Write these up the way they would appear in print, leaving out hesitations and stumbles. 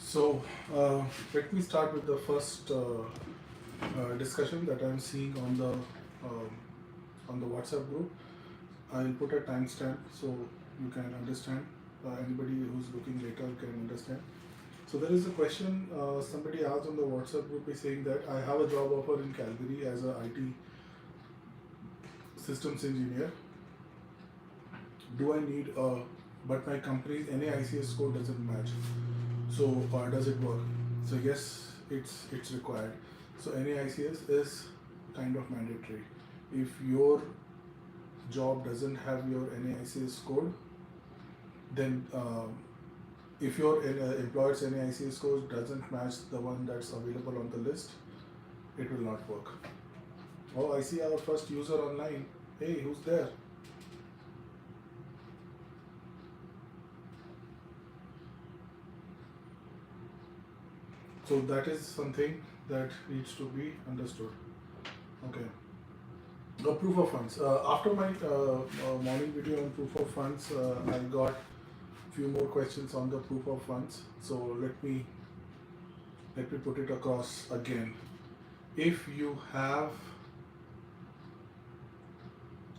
So let me start with the first discussion that I'm seeing on the WhatsApp group. I'll put a timestamp so you can understand. Anybody who's looking later can understand. So there is a question somebody asked on the WhatsApp group is saying that I have a job offer in Calgary as a IT systems engineer. Do I need but my company's NAICS score doesn't match. So does it work? So yes, it's required. So NAICS is kind of mandatory. If your job doesn't have your NAICS code, then if your employer's NAICS code doesn't match the one that's available on the list, it will not work. Oh, I see our first user online. Hey, who's there? So that is something that needs to be understood. Okay. The proof of funds. After my morning video on proof of funds, I got few more questions on the proof of funds. So let me put it across again. If you have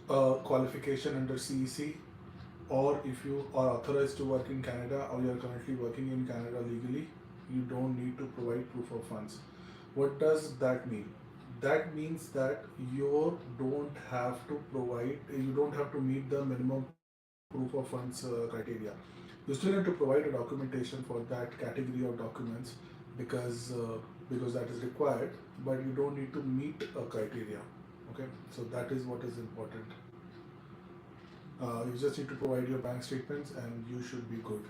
a qualification under CEC, or if you are authorized to work in Canada, or you are currently working in Canada legally, you don't need to provide proof of funds. What does that mean? That means that you don't have to meet the minimum proof of funds criteria. You still have to provide a documentation for that category of documents because that is required, but you don't need to meet a criteria. Okay, so that is what is important. You just need to provide your bank statements and you should be good.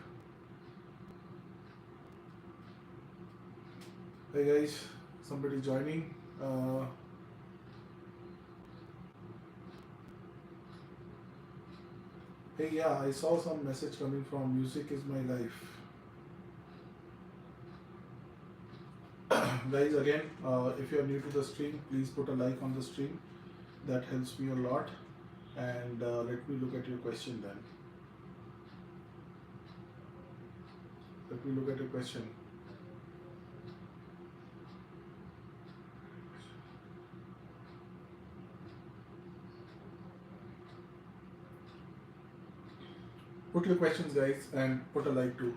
Hey guys, somebody joining. Hey, yeah, I saw some message coming from Music is My Life. Guys, again, if you are new to the stream, please put a like on the stream. That helps me a lot. And let me look at your question then. Let me look at your question. Put your questions, guys, and put a like too.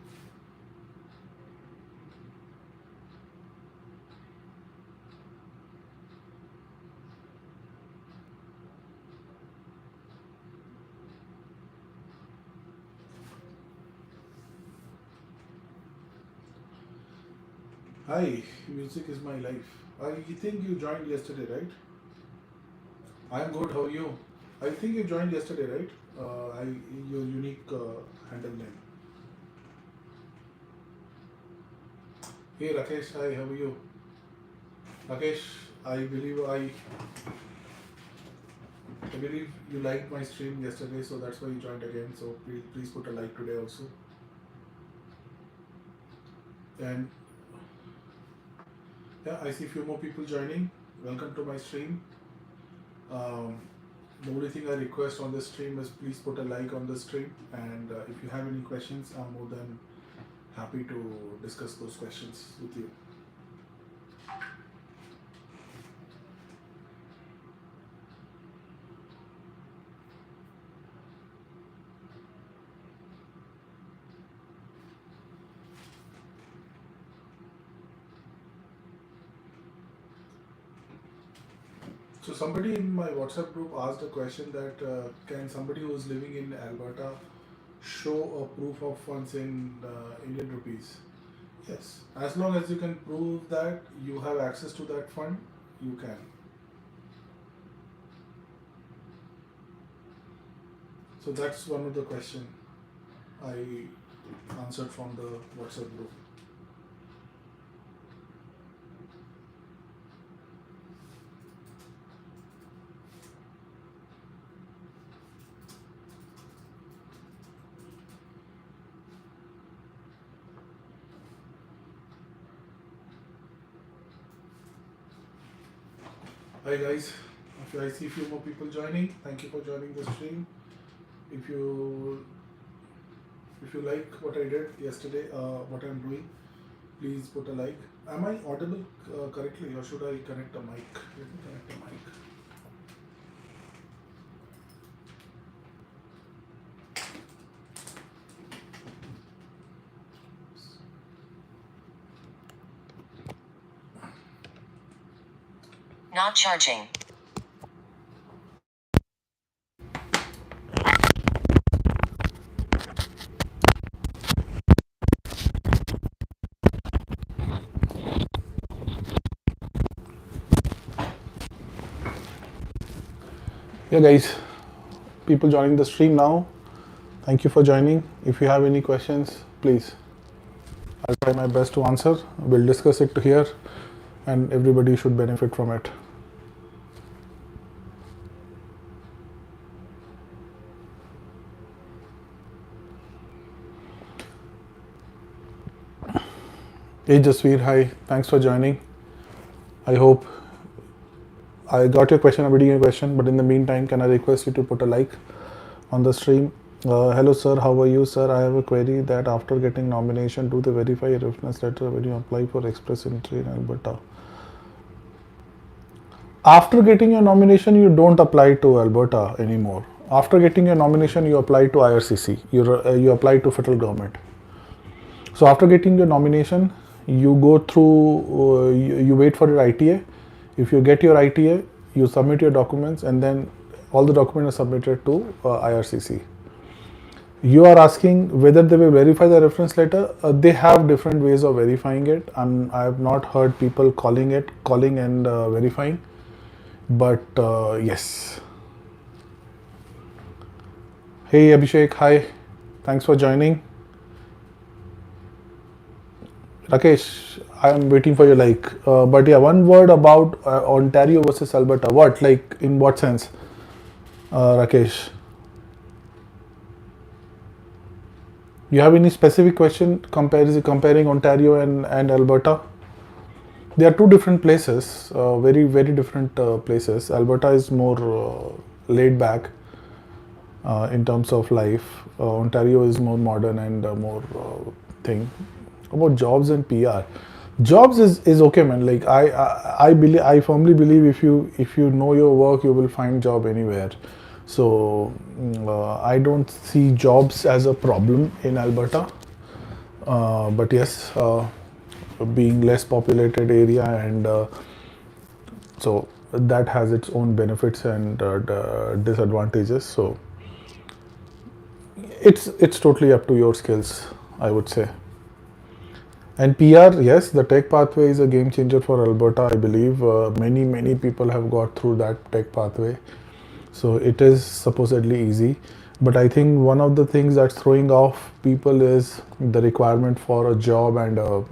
Hi, Music is My Life. I think you joined yesterday, right? I'm good. How are you? I think you joined yesterday, right? Your unique handle name. Hey Rakesh, hi. How are you? Rakesh, I believe you liked my stream yesterday, so that's why you joined again. So please put a like today also. And yeah, I see a few more people joining. Welcome to my stream. The only thing I request on this stream is please put a like on the stream, and if you have any questions, I'm more than happy to discuss those questions with you. So somebody in my WhatsApp group asked a question that can somebody who is living in Alberta show a proof of funds in Indian rupees? Yes, as long as you can prove that you have access to that fund, you can. So that's one of the question I answered from the WhatsApp group. Hi guys, I see a few more people joining. Thank you for joining the stream. If you like what I did yesterday, what I'm doing, please put a like. Am I audible correctly, or should I connect a mic? Let me connect a mic. Not charging. Yeah, guys, people joining the stream now, thank you for joining. If you have any questions, please. I'll try my best to answer. We'll discuss it here, and everybody should benefit from it. Hey Jasveer, hi. Thanks for joining. I hope I got your question, I'm reading your question, but in the meantime, can I request you to put a like on the stream? Hello sir, how are you sir? I have a query that after getting nomination, do they verify your reference letter when you apply for express entry in Alberta? After getting your nomination, you don't apply to Alberta anymore. After getting your nomination, you apply to Ircc, you apply to federal government. So after getting your nomination, you go through, you wait for your ITA. If you get your ITA, you submit your documents, and then all the documents are submitted to Ircc. You are asking whether they will verify the reference letter. They have different ways of verifying it. I have not heard people calling and verifying, but yes. Hey Abhishek, hi. Thanks for joining. Rakesh, I am waiting for your like. But yeah, one word about Ontario versus Alberta. What, like, in what sense, Rakesh? You have any specific question comparing Ontario and Alberta? They are two different places, very different places. Alberta is more laid back in terms of life. Ontario is more modern and more thing. About jobs and PR, jobs is okay, man. Like I firmly believe if you know your work, you will find job anywhere. So I don't see jobs as a problem in Alberta, but yes, being less populated area, and so that has its own benefits and disadvantages. So it's totally up to your skills, I would say. And PR, yes, the tech pathway is a game changer for Alberta, I believe. Many people have got through that tech pathway. So it is supposedly easy. But I think one of the things that's throwing off people is the requirement for a job and the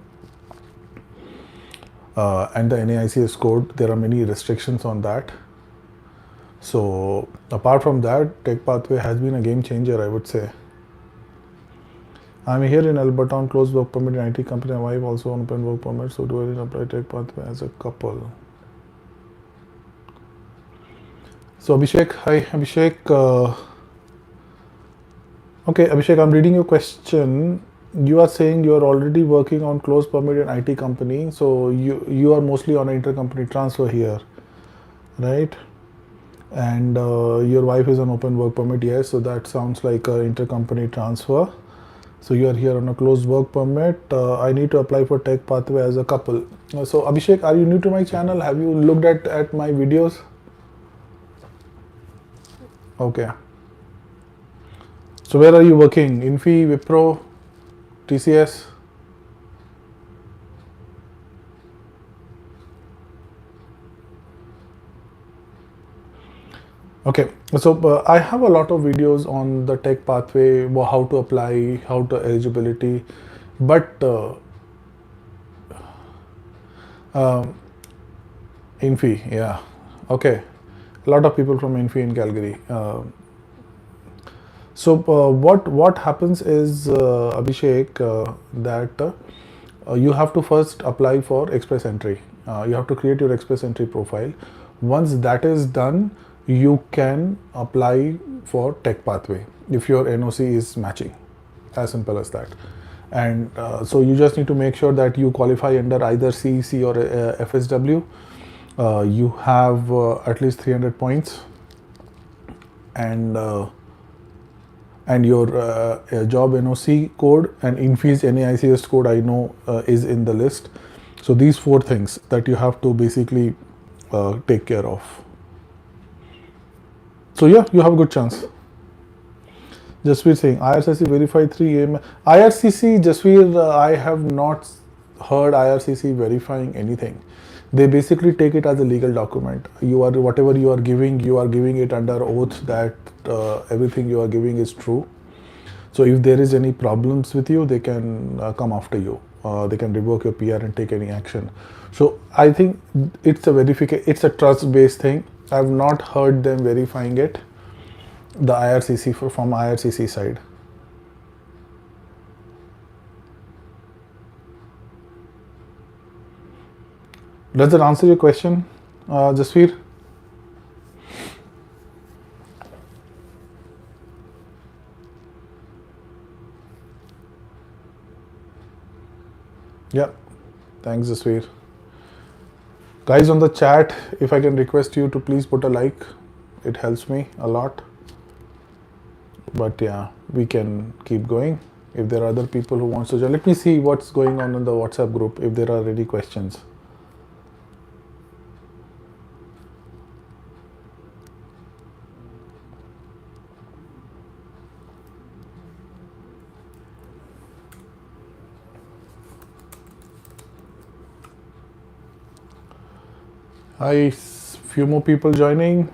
Naics code. There are many restrictions on that. So apart from that, tech pathway has been a game changer, I would say. I'm here in Alberta on closed work permit in IT company. My wife also on open work permit. So do I apply tech pathway as a couple? So Abhishek, hi Abhishek. Okay, Abhishek, I'm reading your question. You are saying you are already working on closed permit in IT company. So you are mostly on an intercompany transfer here, right? And your wife is on open work permit. Yes, so that sounds like an intercompany transfer. So you are here on a closed work permit. I need to apply for tech pathway as a couple. So Abhishek, are you new to my channel? Have you looked at my videos? Okay. So where are you working? Infi, Wipro, TCS? Okay, so I have a lot of videos on the tech pathway, how to apply, how to eligibility, but Infi, yeah, okay, a lot of people from Infi in Calgary. So what happens is, Abhishek, that you have to first apply for express entry. You have to create your express entry profile. Once that is done, you can apply for tech pathway if your NOC is matching. As simple as that. And so you just need to make sure that you qualify under either CEC or FSW. You have at least 300 points, and your job NOC code and Infees NAICS code I know is in the list. So these 4 things that you have to basically take care of. So yeah, you have a good chance. Jasveer saying IRCC verified 3 IRCC, Jasveer, I have not heard IRCC verifying anything. They basically take it as a legal document. Whatever you are giving it under oath that everything you are giving is true. So if there is any problems with you, they can come after you. They can revoke your PR and take any action. So I think it's a trust-based thing. I've not heard them verifying it, the IRCC from IRCC side. Does that answer your question, Jasveer? Yeah, thanks, Jasveer. Guys on the chat, if I can request you to please put a like, it helps me a lot. But yeah, we can keep going. If there are other people who wants to join, let me see what's going on in the WhatsApp group, if there are any questions. Hi, few more people joining.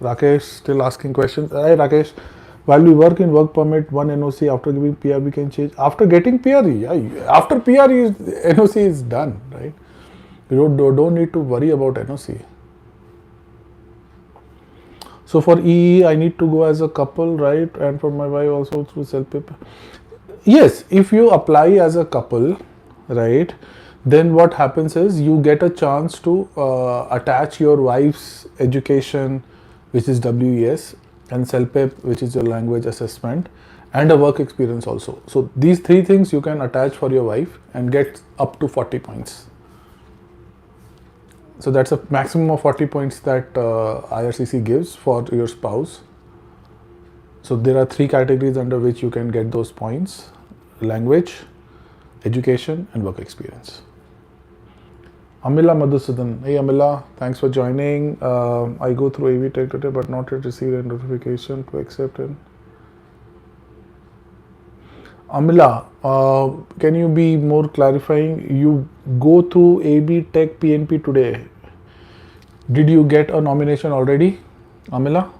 Rakesh still asking questions. Hi Rakesh, while we work in work permit, one NOC after giving PR we can change. After getting PR, yeah, after PR NOC is done, right? You don't need to worry about NOC. So for EE, I need to go as a couple, right? And for my wife also through self-pay. Yes, if you apply as a couple, right, then what happens is you get a chance to attach your wife's education, which is WES, and self-pay, which is your language assessment, and a work experience also. So these 3 things you can attach for your wife and get up to 40 points. So that's a maximum of 40 points that IRCC gives for your spouse. So there are 3 categories under which you can get those points: language, education, and work experience. Amila Madhusudan. Hey Amila, thanks for joining. I go through AV Tech today but not yet received a notification to accept it. Amila, can you be more clarifying? You go through AB Tech PNP today. Did you get a nomination already, Amila?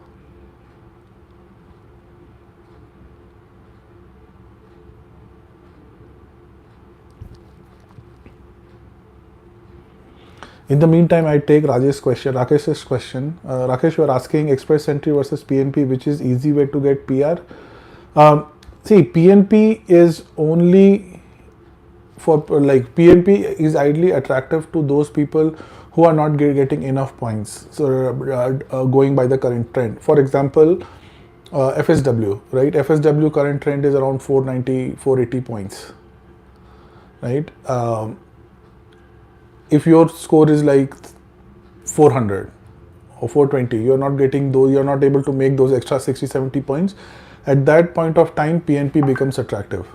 In the meantime, I take Rajesh's question, Rakesh's question. Rakesh, you are asking express entry versus PNP, which is easy way to get PR. See, PNP is only for PNP is ideally attractive to those people who are not getting enough points. So going by the current trend. For example, FSW, right? FSW current trend is around 490, 480 points, right? If your score is like 400 or 420, you're not getting those, you're not able to make those extra 60, 70 points. At that point of time, PNP becomes attractive,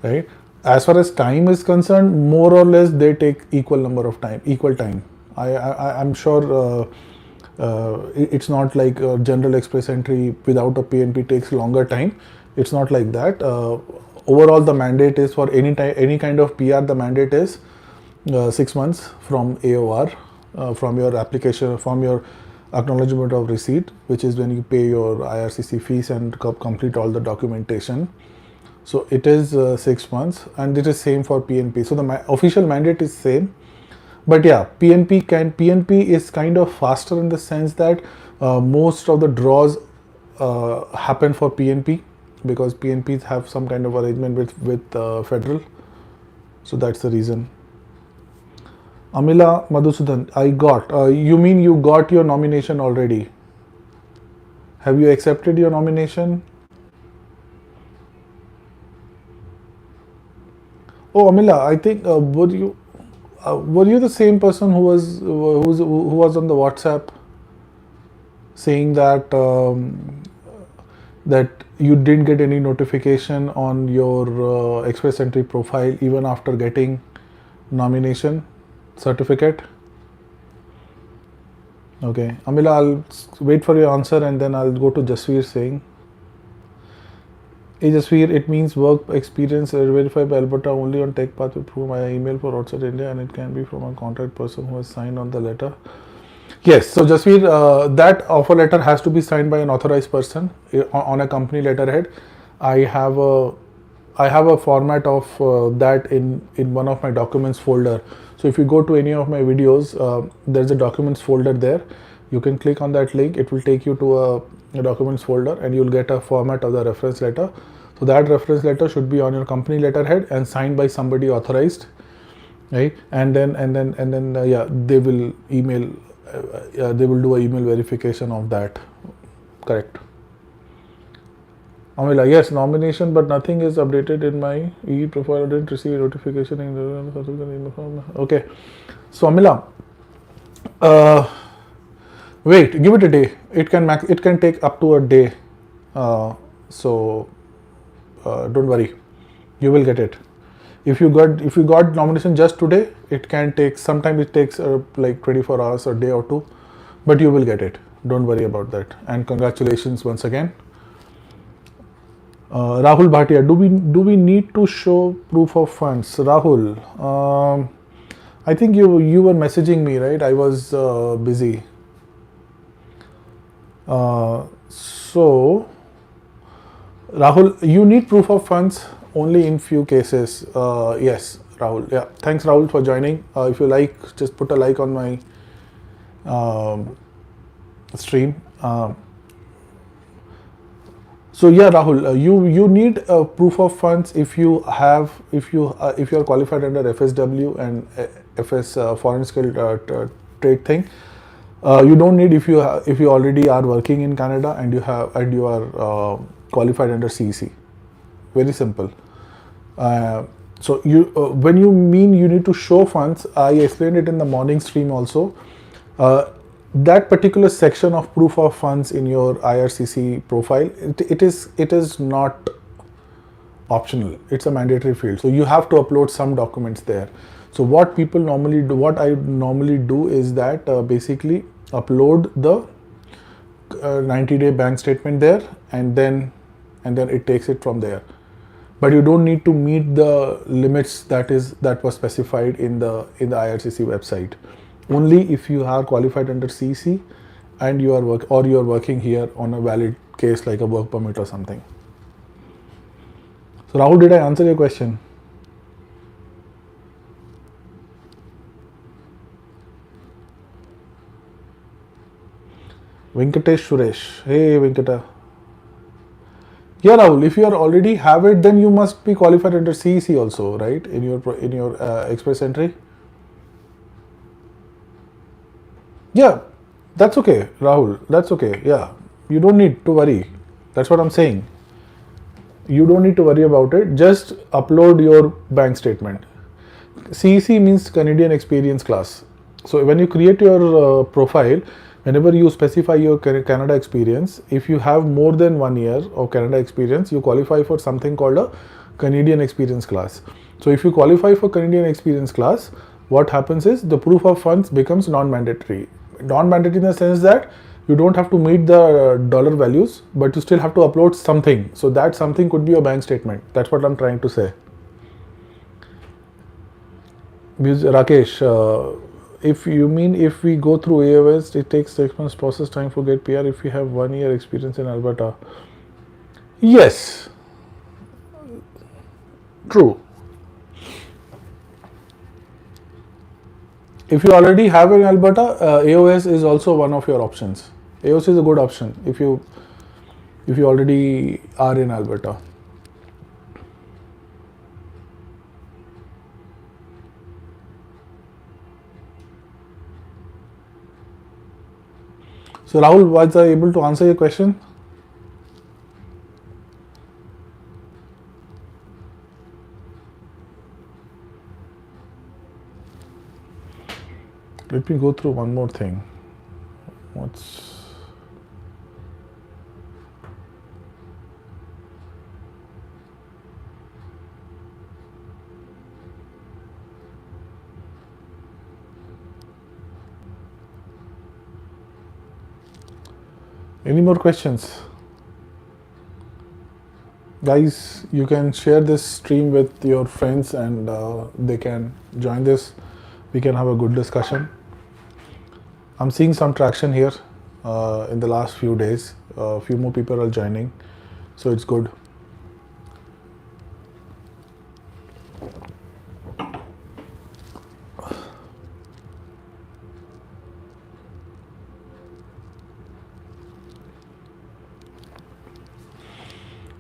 right? As far as time is concerned, more or less they take equal time. I'm sure it's not like general express entry without a PNP takes longer time. It's not like that. Overall, the mandate is for any kind of PR, the mandate is 6 months from AOR, from your application, from your acknowledgement of receipt, which is when you pay your IRCC fees and complete all the documentation. So it is 6 months, and it is same for PNP. So the official mandate is same, but yeah, PNP is kind of faster in the sense that most of the draws happen for PNP because PNPs have some kind of arrangement with federal. So that's the reason. Amila Madhusudan, I got. You mean you got your nomination already? Have you accepted your nomination? Oh, Amila, I think were you the same person who was on the WhatsApp saying that that you didn't get any notification on your Express Entry profile even after getting nomination certificate? Okay, Amila, I'll wait for your answer and then I'll go to Jasveer saying. Hey Jasveer, it means work experience verified by Alberta only on tech path through my email for outside India, and it can be from a contact person who has signed on the letter. Yes, so Jasveer, that offer letter has to be signed by an authorized person on a company letterhead. I have a format of that in one of my documents folder. So if you go to any of my videos, there's a documents folder there. You can click on that link. It will take you to a documents folder, and you'll get a format of the reference letter. So that reference letter should be on your company letterhead and signed by somebody authorized, right? And then yeah, they will email. They will do an email verification of that. Correct. Amila, yes, nomination, but nothing is updated in my E profile. I didn't receive a notification. Okay, so Amila, wait, give it a day. It can take up to a day. So don't worry, you will get it. If you got nomination just today, it can take. Sometimes it takes like 24 hours or a day or two, but you will get it. Don't worry about that. And congratulations once again. Rahul Bhatia, do we need to show proof of funds? Rahul, I think you were messaging me, right? I was busy. So Rahul, you need proof of funds only in few cases. Yes, Rahul. Yeah, thanks Rahul for joining. If you like, just put a like on my stream. So yeah, Rahul, you need proof of funds if you are qualified under FSW and FS foreign skilled trade thing. You don't need if you already are working in Canada and you are qualified under CEC. Very simple. So when you mean you need to show funds, I explained it in the morning stream also. That particular section of proof of funds in your IRCC profile, it is not optional. It's a mandatory field. So you have to upload some documents there. So what I normally do is that basically upload the 90-day bank statement there, and then it takes it from there. But you don't need to meet the limits that was specified in the IRCC website. Only if you are qualified under CC and you are working here on a valid case like a work permit or something. So Rahul, did I answer your question? Venkatesh Suresh. Hey Venkata. Yeah, Rahul, if you already have it, then you must be qualified under CEC also, right? In your Express Entry. Yeah, that's okay, Rahul. That's okay. Yeah, you don't need to worry. That's what I'm saying. You don't need to worry about it. Just upload your bank statement. CEC means Canadian Experience Class. So when you create your profile, whenever you specify your Canada experience, if you have more than 1 year of Canada experience, you qualify for something called a Canadian Experience Class. So if you qualify for Canadian Experience Class, what happens is the proof of funds becomes non-mandatory. Non-mandatory in the sense that you don't have to meet the dollar values, but you still have to upload something. So that something could be your bank statement. That's what I'm trying to say. Rakesh, if we go through AOS, it takes 6 months process time for get PR if we have 1 year experience in Alberta. Yes, true. If you already have in Alberta, AOS is also one of your options. AOS is a good option if you already are in Alberta. So Rahul, was I able to answer your question? Let me go through one more thing. What's any more questions? Guys, you can share this stream with your friends and they can join this. We can have a good discussion. I'm seeing some traction here in the last few days. A few more people are joining, so it's good.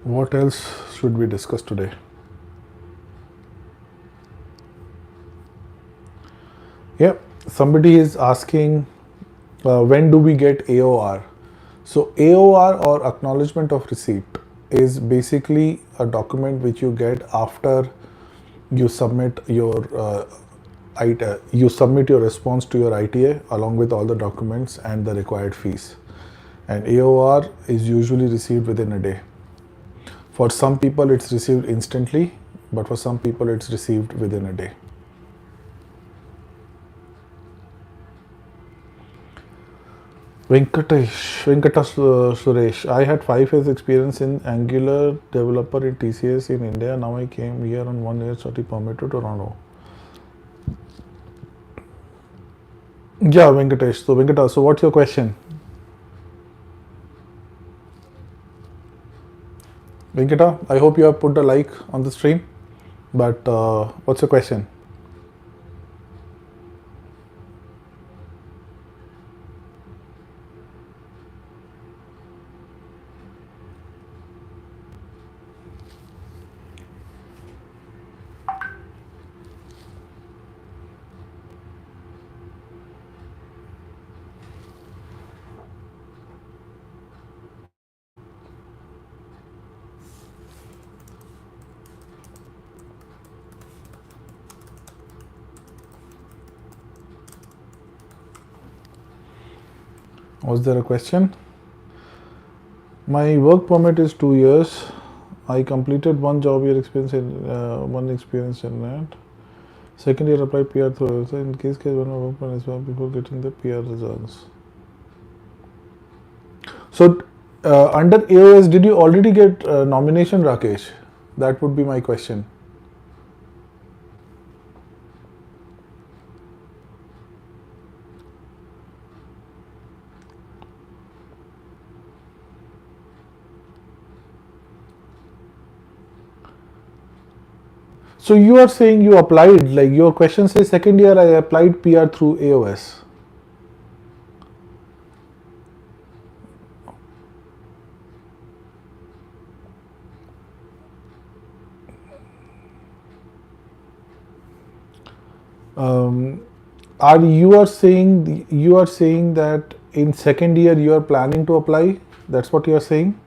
What else should we discuss today? Yeah, somebody is asking when do we get AOR? So AOR, or acknowledgement of receipt, is basically a document which you get after you submit your response to your ITA along with all the documents and the required fees. And AOR is usually received within a day. For some people it's received instantly, but for some people it's received within a day. Venkata Suresh, I had 5 years experience in Angular developer in TCS in India. Now I came here on 1 year study permit to Toronto. Yeah, Venkatesh. So Venkata, so what's your question? Venkata, I hope you have put a like on the stream, but what's your question? Was there a question? My work permit is 2 years. I completed 1 job year experience in 1 experience in that. Second year applied PR through. So in case when my work permit is well before getting the PR results. So under AOS, did you already get nomination, Rakesh? That would be my question. So you are saying you applied, like your question says second year I applied PR through AOS. You are saying that in second year you are planning to apply? That's what you are saying?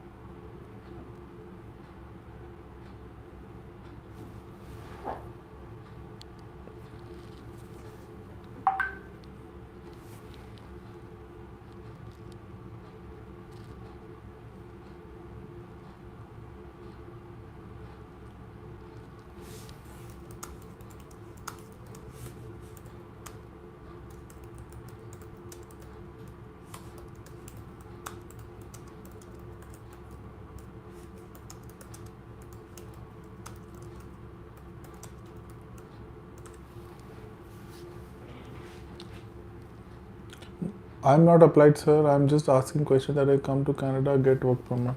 I'm not applied, sir. I'm just asking question that I come to Canada, get work permit.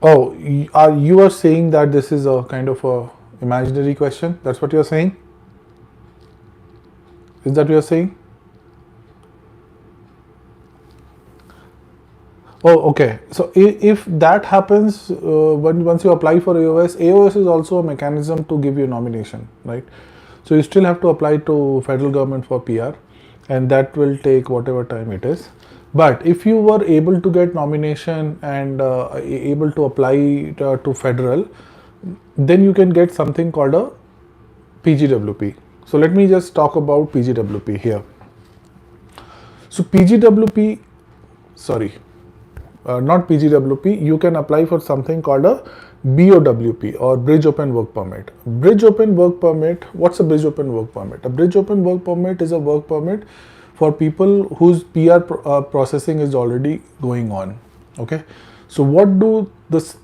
Oh, you are saying that this is a kind of a imaginary question? That's what you're saying? Is that what you're saying? Oh, okay. So if that happens, once you apply for AOS is also a mechanism to give you nomination, right? So you still have to apply to federal government for PR, and that will take whatever time it is. But if you were able to get nomination and able to apply to federal, then you can get something called a PGWP. So let me just talk about PGWP here. So PGWP, sorry, not PGWP, you can apply for something called a BOWP or Bridge Open Work Permit. Bridge Open Work Permit, what's a Bridge Open Work Permit? A Bridge Open Work Permit is a work permit for people whose PR processing is already going on. Okay, so what do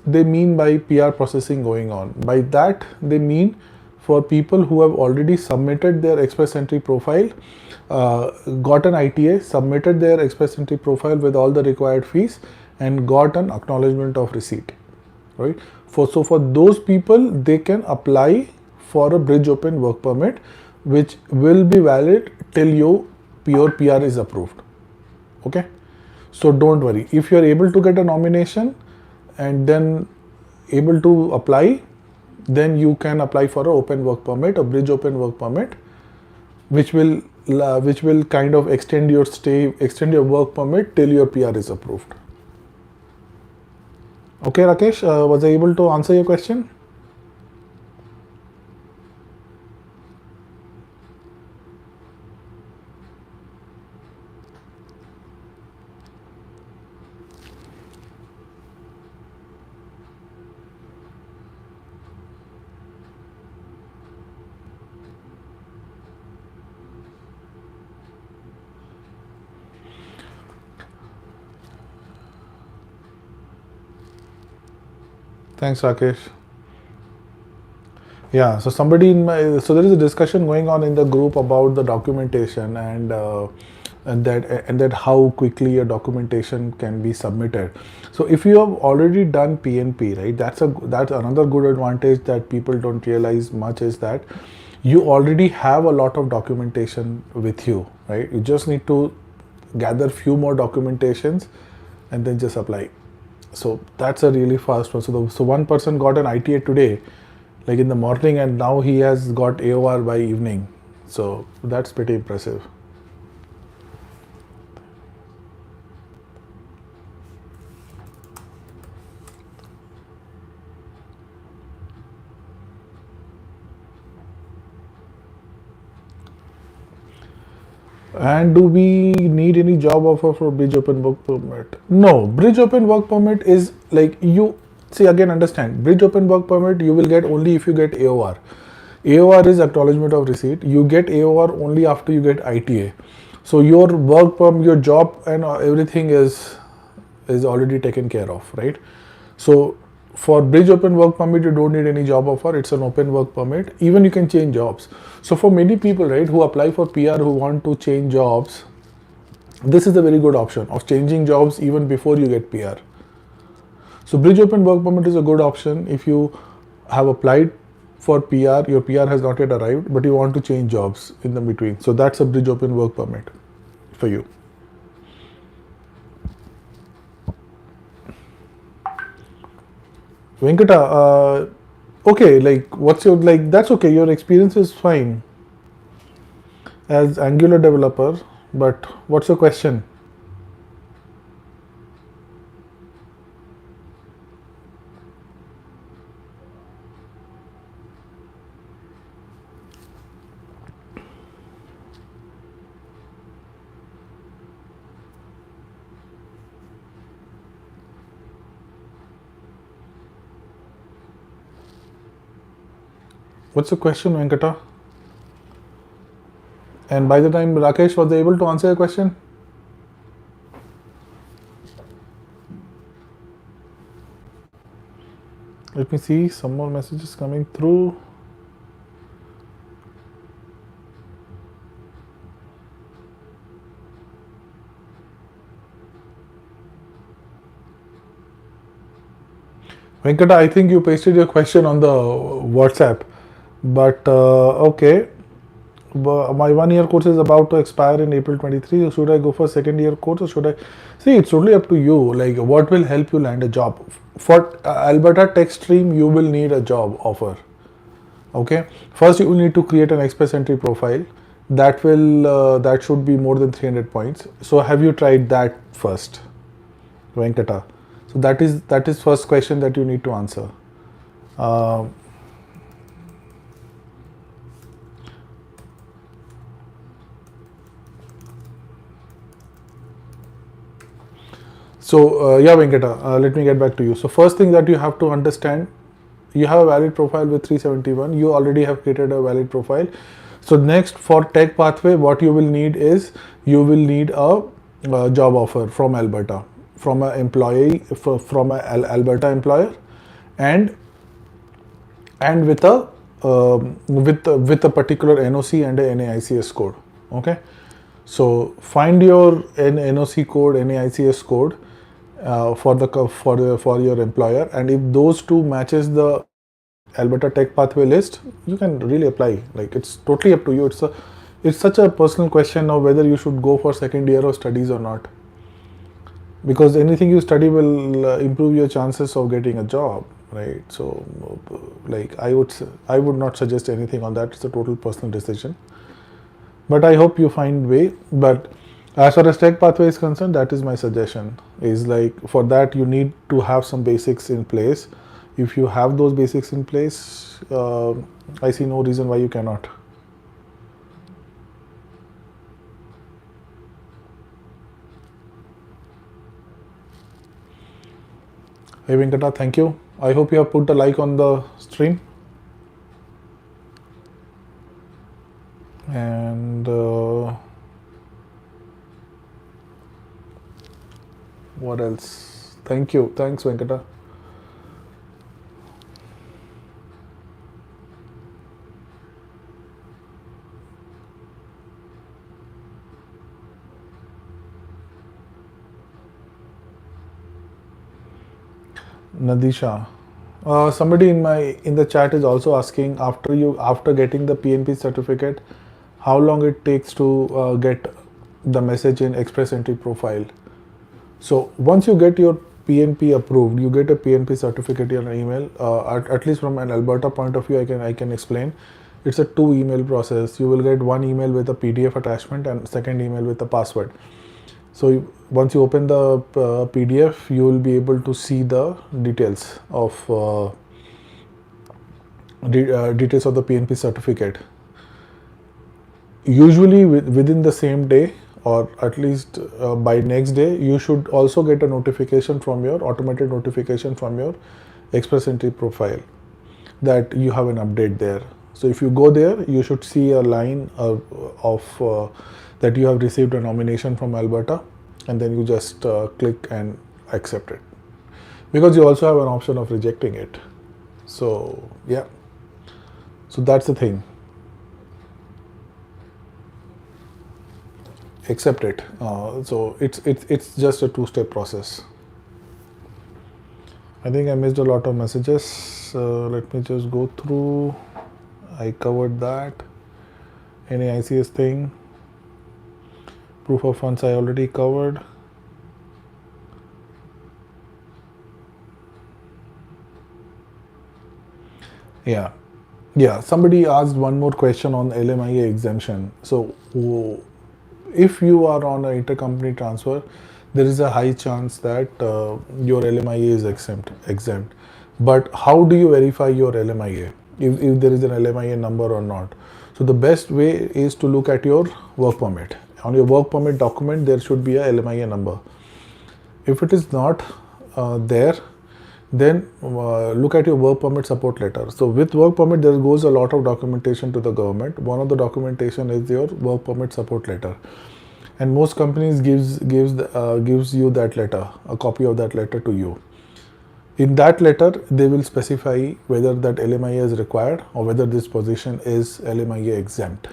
they mean by PR processing going on? By that they mean for people who have already submitted their Express Entry profile, got an ITA, submitted their Express Entry profile with all the required fees, and got an acknowledgement of receipt, right? So for those people, they can apply for a Bridge Open Work Permit, which will be valid till your PR is approved. Okay, so don't worry. If you are able to get a nomination and then able to apply, then you can apply for an Open Work Permit, a Bridge Open Work Permit, which will kind of extend your stay, extend your work permit till your PR is approved. Okay, Rakesh, was I able to answer your question? Thanks, Rakesh. Yeah, so somebody so there is a discussion going on in the group about the documentation and that how quickly your documentation can be submitted. So if you have already done PNP, right, that's another good advantage that people don't realize much, is that you already have a lot of documentation with you, right? You just need to gather few more documentations and then just apply. So that's a really fast one. So one person got an ITA today, like in the morning, and now he has got AOR by evening. So that's pretty impressive. And do we need any job offer for Bridge Open Work Permit? No, Bridge Open Work Permit is like, you see, again, understand, Bridge Open Work Permit you will get only if you get AOR. AOR is acknowledgement of receipt. You get AOR only after you get ITA. So your work permit, your job and everything is already taken care of, right? So for Bridge Open Work Permit, you don't need any job offer. It's an open work permit. Even you can change jobs. So for many people, right, who apply for PR, who want to change jobs, this is a very good option of changing jobs even before you get PR. So Bridge Open Work Permit is a good option if you have applied for PR, your PR has not yet arrived, but you want to change jobs in the between. So that's a Bridge Open Work Permit for you. Venkata, okay, like what's your, like, that's okay, your experience is fine as Angular developer, but what's your question? What's the question, Venkata? And by the time Rakesh was able to answer your question? Let me see some more messages coming through. Venkata, I think you pasted your question on the WhatsApp, but okay. My 1 year course is about to expire in April 23. So should I go for second year course or should I? See, it's totally up to you. Like, what will help you land a job? For Alberta tech stream, you will need a job offer. Okay. First, you will need to create an Express Entry profile. that should be more than 300 points. So have you tried that first, Venkata? So that is first question that you need to answer. Um, yeah, Venkata, let me get back to you. So first thing that you have to understand, you have a valid profile with 371. You already have created a valid profile. So next, for tech pathway, what you will need is you will need a job offer from Alberta, from an employee, from a Alberta employer, and with a with a particular NOC and a NAICS code. Okay, so find your NOC code, NAICS code for your employer, and if those two matches the Alberta Tech Pathway list, you can really apply. Like, it's totally up to you. It's such a personal question of whether you should go for second year of studies or not, because anything you study will improve your chances of getting a job, right? So like, I would not suggest anything on that. It's a total personal decision, but I hope you find way. But as far as tech pathway is concerned, that is my suggestion, is like, for that you need to have some basics in place. If you have those basics in place, I see no reason why you cannot. Hey Venkata, thank you. I hope you have put a like on the stream. And what else? Thank you. Thanks, Venkata. Nadisha. Somebody in the chat is also asking, after getting the PNP certificate, how long it takes to get the message in Express Entry profile. So once you get your PNP approved, you get a PNP certificate in an email. At least from an Alberta point of view, I can explain. It's a 2 email process. You will get one email with a PDF attachment and second email with a password. So once you open the PDF, you will be able to see the details of details of the PNP certificate. Usually within the same day, or at least by next day, you should also get a notification from your automated notification from your Express Entry profile that you have an update there. So if you go there, you should see a line of that you have received a nomination from Alberta, and then you just click and accept it, because you also have an option of rejecting it. So yeah, so that's the thing. Accept it. So it's just a 2-step process. I think I missed a lot of messages. Let me just go through. I covered that. NAICS thing. Proof of funds I already covered. Yeah. Somebody asked one more question on LMIA exemption. So if you are on an intercompany transfer, there is a high chance that your LMIA is exempt. But how do you verify your LMIA, if there is an LMIA number or not? So the best way is to look at your work permit. On your work permit document, there should be a LMIA number. If it is not there, then look at your work permit support letter. So with work permit, there goes a lot of documentation to the government. One of the documentation is your work permit support letter, and most companies gives you that letter, a copy of that letter to you. In that letter, they will specify whether that LMIA is required or whether this position is LMIA exempt.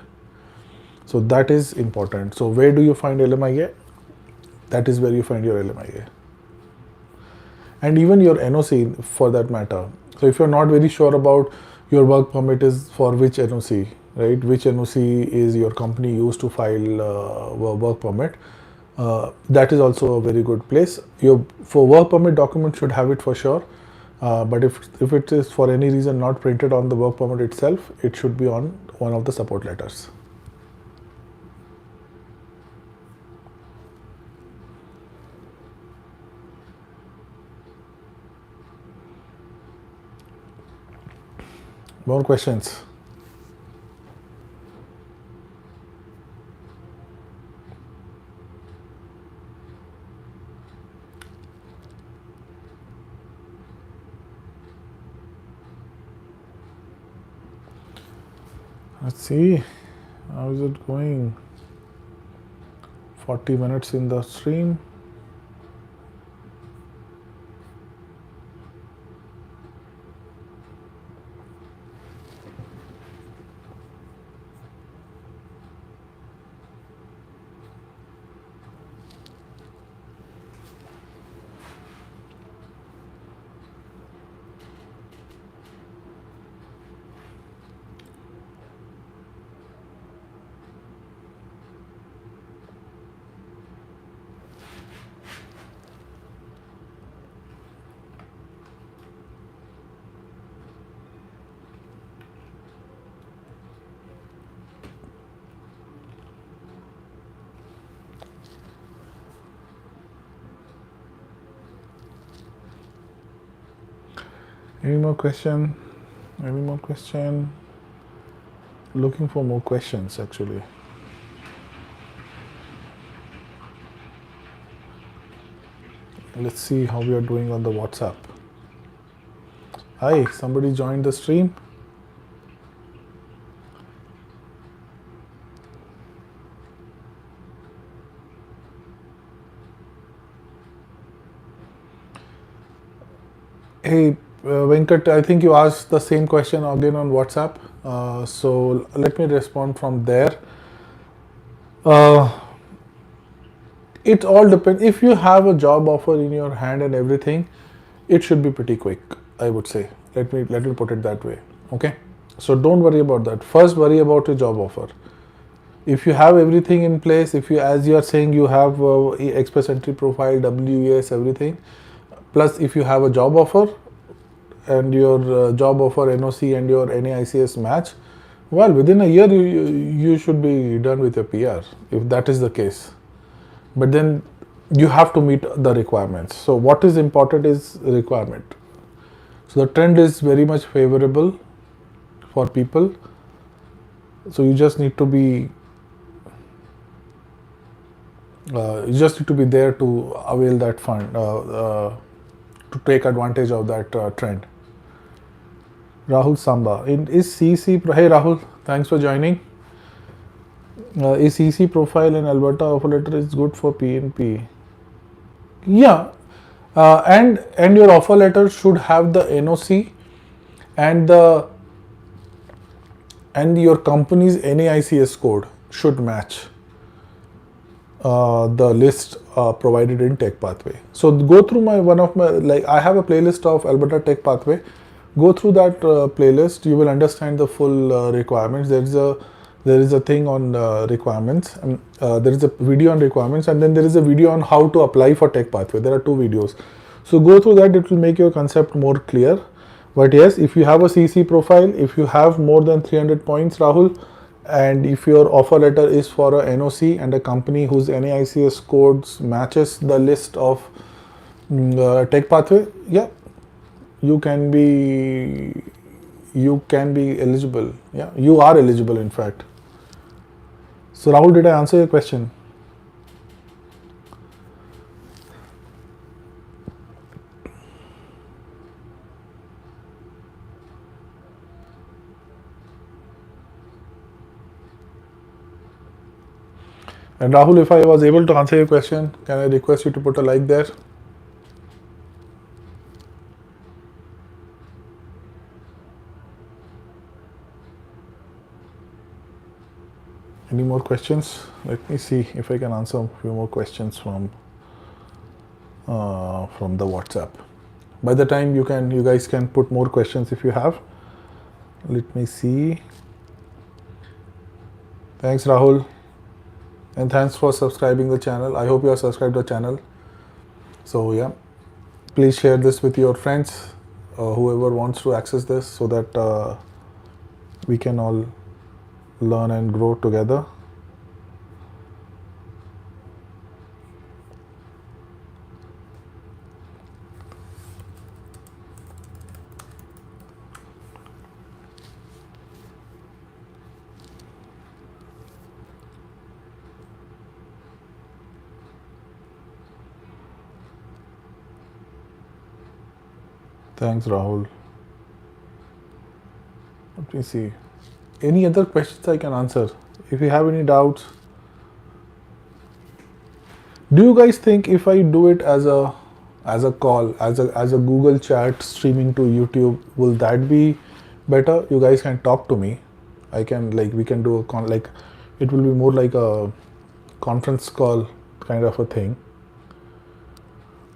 So that is important. So where do you find LMIA? That is where you find your LMIA. And even your NOC for that matter. So if you're not very sure about your work permit is for which NOC, right? Which NOC is your company used to file work permit? That is also a very good place. Your for work permit document should have it for sure. But if it is for any reason not printed on the work permit itself, it should be on one of the support letters. More questions? Let's see, how is it going? 40 minutes in the stream. Any more question? Any more question? Looking for more questions actually. Let's see how we are doing on the WhatsApp. Hi, somebody joined the stream. Hey, Venkat, I think you asked the same question again on WhatsApp. So let me respond from there. It all depends. If you have a job offer in your hand and everything, it should be pretty quick, I would say. Let me put it that way. Okay. So don't worry about that. First, worry about your job offer. If you have everything in place, if you, as you are saying, you have express entry profile, WES, everything. Plus, if you have a job offer and your job offer NOC and your NAICS match, well, within a year you should be done with your PR if that is the case. But then you have to meet the requirements. So what is important is requirement. So the trend is very much favorable for people. So you just need to be there to avail that fund, to take advantage of that trend. Rahul Samba. Is CC, hey Rahul, thanks for joining. Is CC profile in Alberta offer letter is good for PNP? Yeah, and your offer letter should have the NOC and your company's NAICS code should match the list provided in Tech Pathway. So go through I have a playlist of Alberta Tech Pathway. Go through that playlist. You will understand the full requirements. There is a thing on requirements. There is a video on requirements, and then there is a video on how to apply for Tech Pathway. There are 2 videos. So go through that. It will make your concept more clear. But yes, if you have a CC profile, if you have more than 300 points, Rahul, and if your offer letter is for a NOC and a company whose NAICS codes matches the list of Tech Pathway, yeah, you can be eligible. Yeah, you are eligible in fact. So Rahul, did I answer your question? And Rahul, if I was able to answer your question, can I request you to put a like there? Any more questions? Let me see if I can answer a few more questions from the WhatsApp. By the time you guys can put more questions if you have. Let me see. Thanks, Rahul, and thanks for subscribing the channel. I hope you are subscribed to the channel. So yeah, please share this with your friends, whoever wants to access this, so that we can all learn and grow together. Thanks, Rahul. Let me see. Any other questions I can answer? If you have any doubts, do you guys think if I do it as a call, as a Google chat streaming to YouTube, will that be better? You guys can talk to me. I can we can do a like it will be more like a conference call kind of a thing.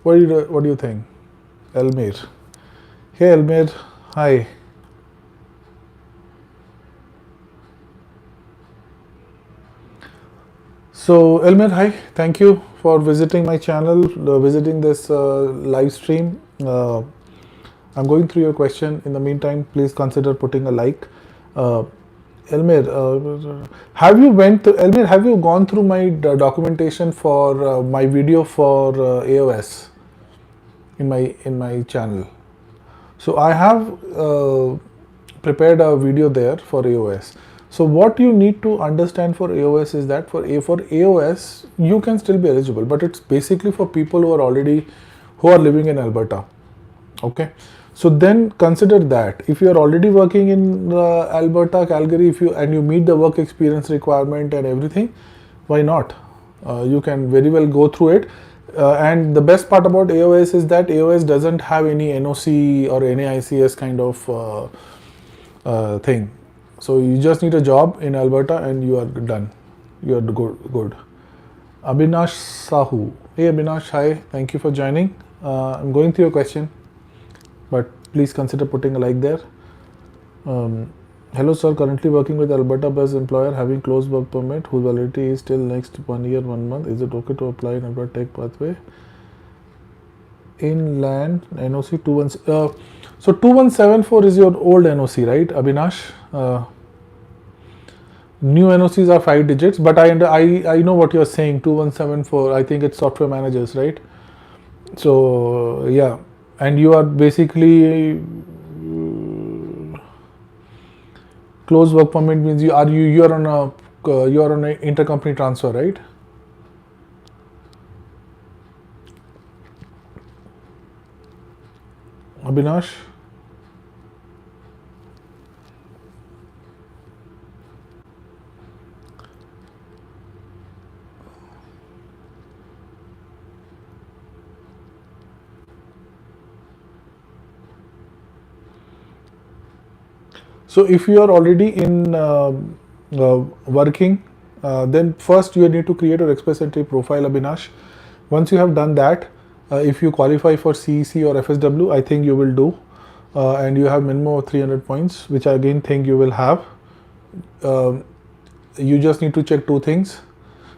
What do you think, Elmir? Hey, Elmir. Hi. So, Elmer, hi. Thank you for visiting my channel, visiting this live stream. I'm going through your question. In the meantime, please consider putting a like. Uh, Elmer, have you gone through my documentation for my video for AOS in my channel? So I have prepared a video there for AOS. So what you need to understand for AOS is that for AOS you can still be eligible, but it's basically for people who are living in Alberta. Okay, so then consider that if you are already working in Alberta, Calgary, if you meet the work experience requirement and everything, why not? You can very well go through it. And the best part about AOS is that AOS doesn't have any NOC or NAICS kind of thing. So you just need a job in Alberta and you are done. You are good. Abhinash Sahu. Hey Abhinash, hi. Thank you for joining. I'm going through your question, but please consider putting a like there. Hello sir, currently working with Alberta based employer having closed work permit whose validity is till next 1 year 1 month. Is it okay to apply in Alberta Tech Pathway? Inland NOC 21. So 2174 is your old NOC, right, Abhinash? New NOCs are 5 digits, but I know what you're saying. 2174. I think it's software managers, right? So yeah, and you are basically closed work permit means you are on a intercompany transfer, right? Abhinash. So if you are already in working, then first you need to create your Express Entry profile, Abhinash. Once you have done that, if you qualify for CEC or FSW, I think you will do, and you have minimum of 300 points, which I again think you will have. You just need to check 2 things.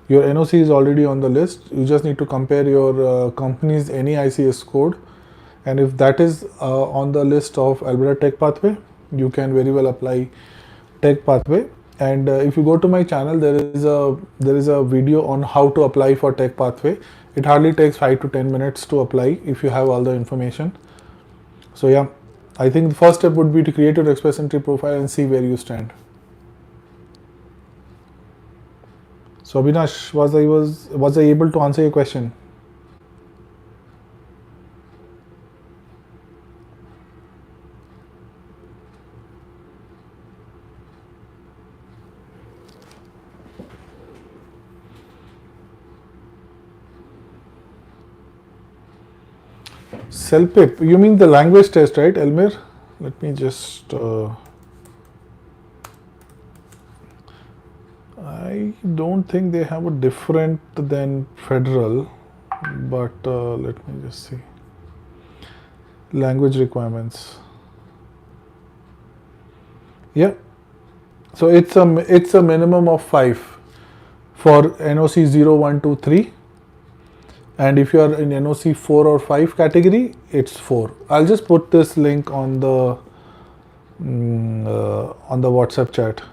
Your NOC is already on the list. You just need to compare your company's NAICS code, and if that is on the list of Alberta Tech Pathway, you can very well apply Tech Pathway. And if you go to my channel, there is a video on how to apply for Tech Pathway. It hardly takes 5 to 10 minutes to apply if you have all the information. So yeah, I think the first step would be to create your Express Entry profile and see where you stand. So Abhinash, was I able to answer your question? CELPIP, you mean the language test, right, Elmir? Let me just. I don't think they have a different than federal, but let me just see. Language requirements. Yeah. So it's a minimum of 5 for NOC 0, 1, 2, 3. And if you are in NOC 4 or 5 category, it's 4. I'll just put this link on the WhatsApp chat.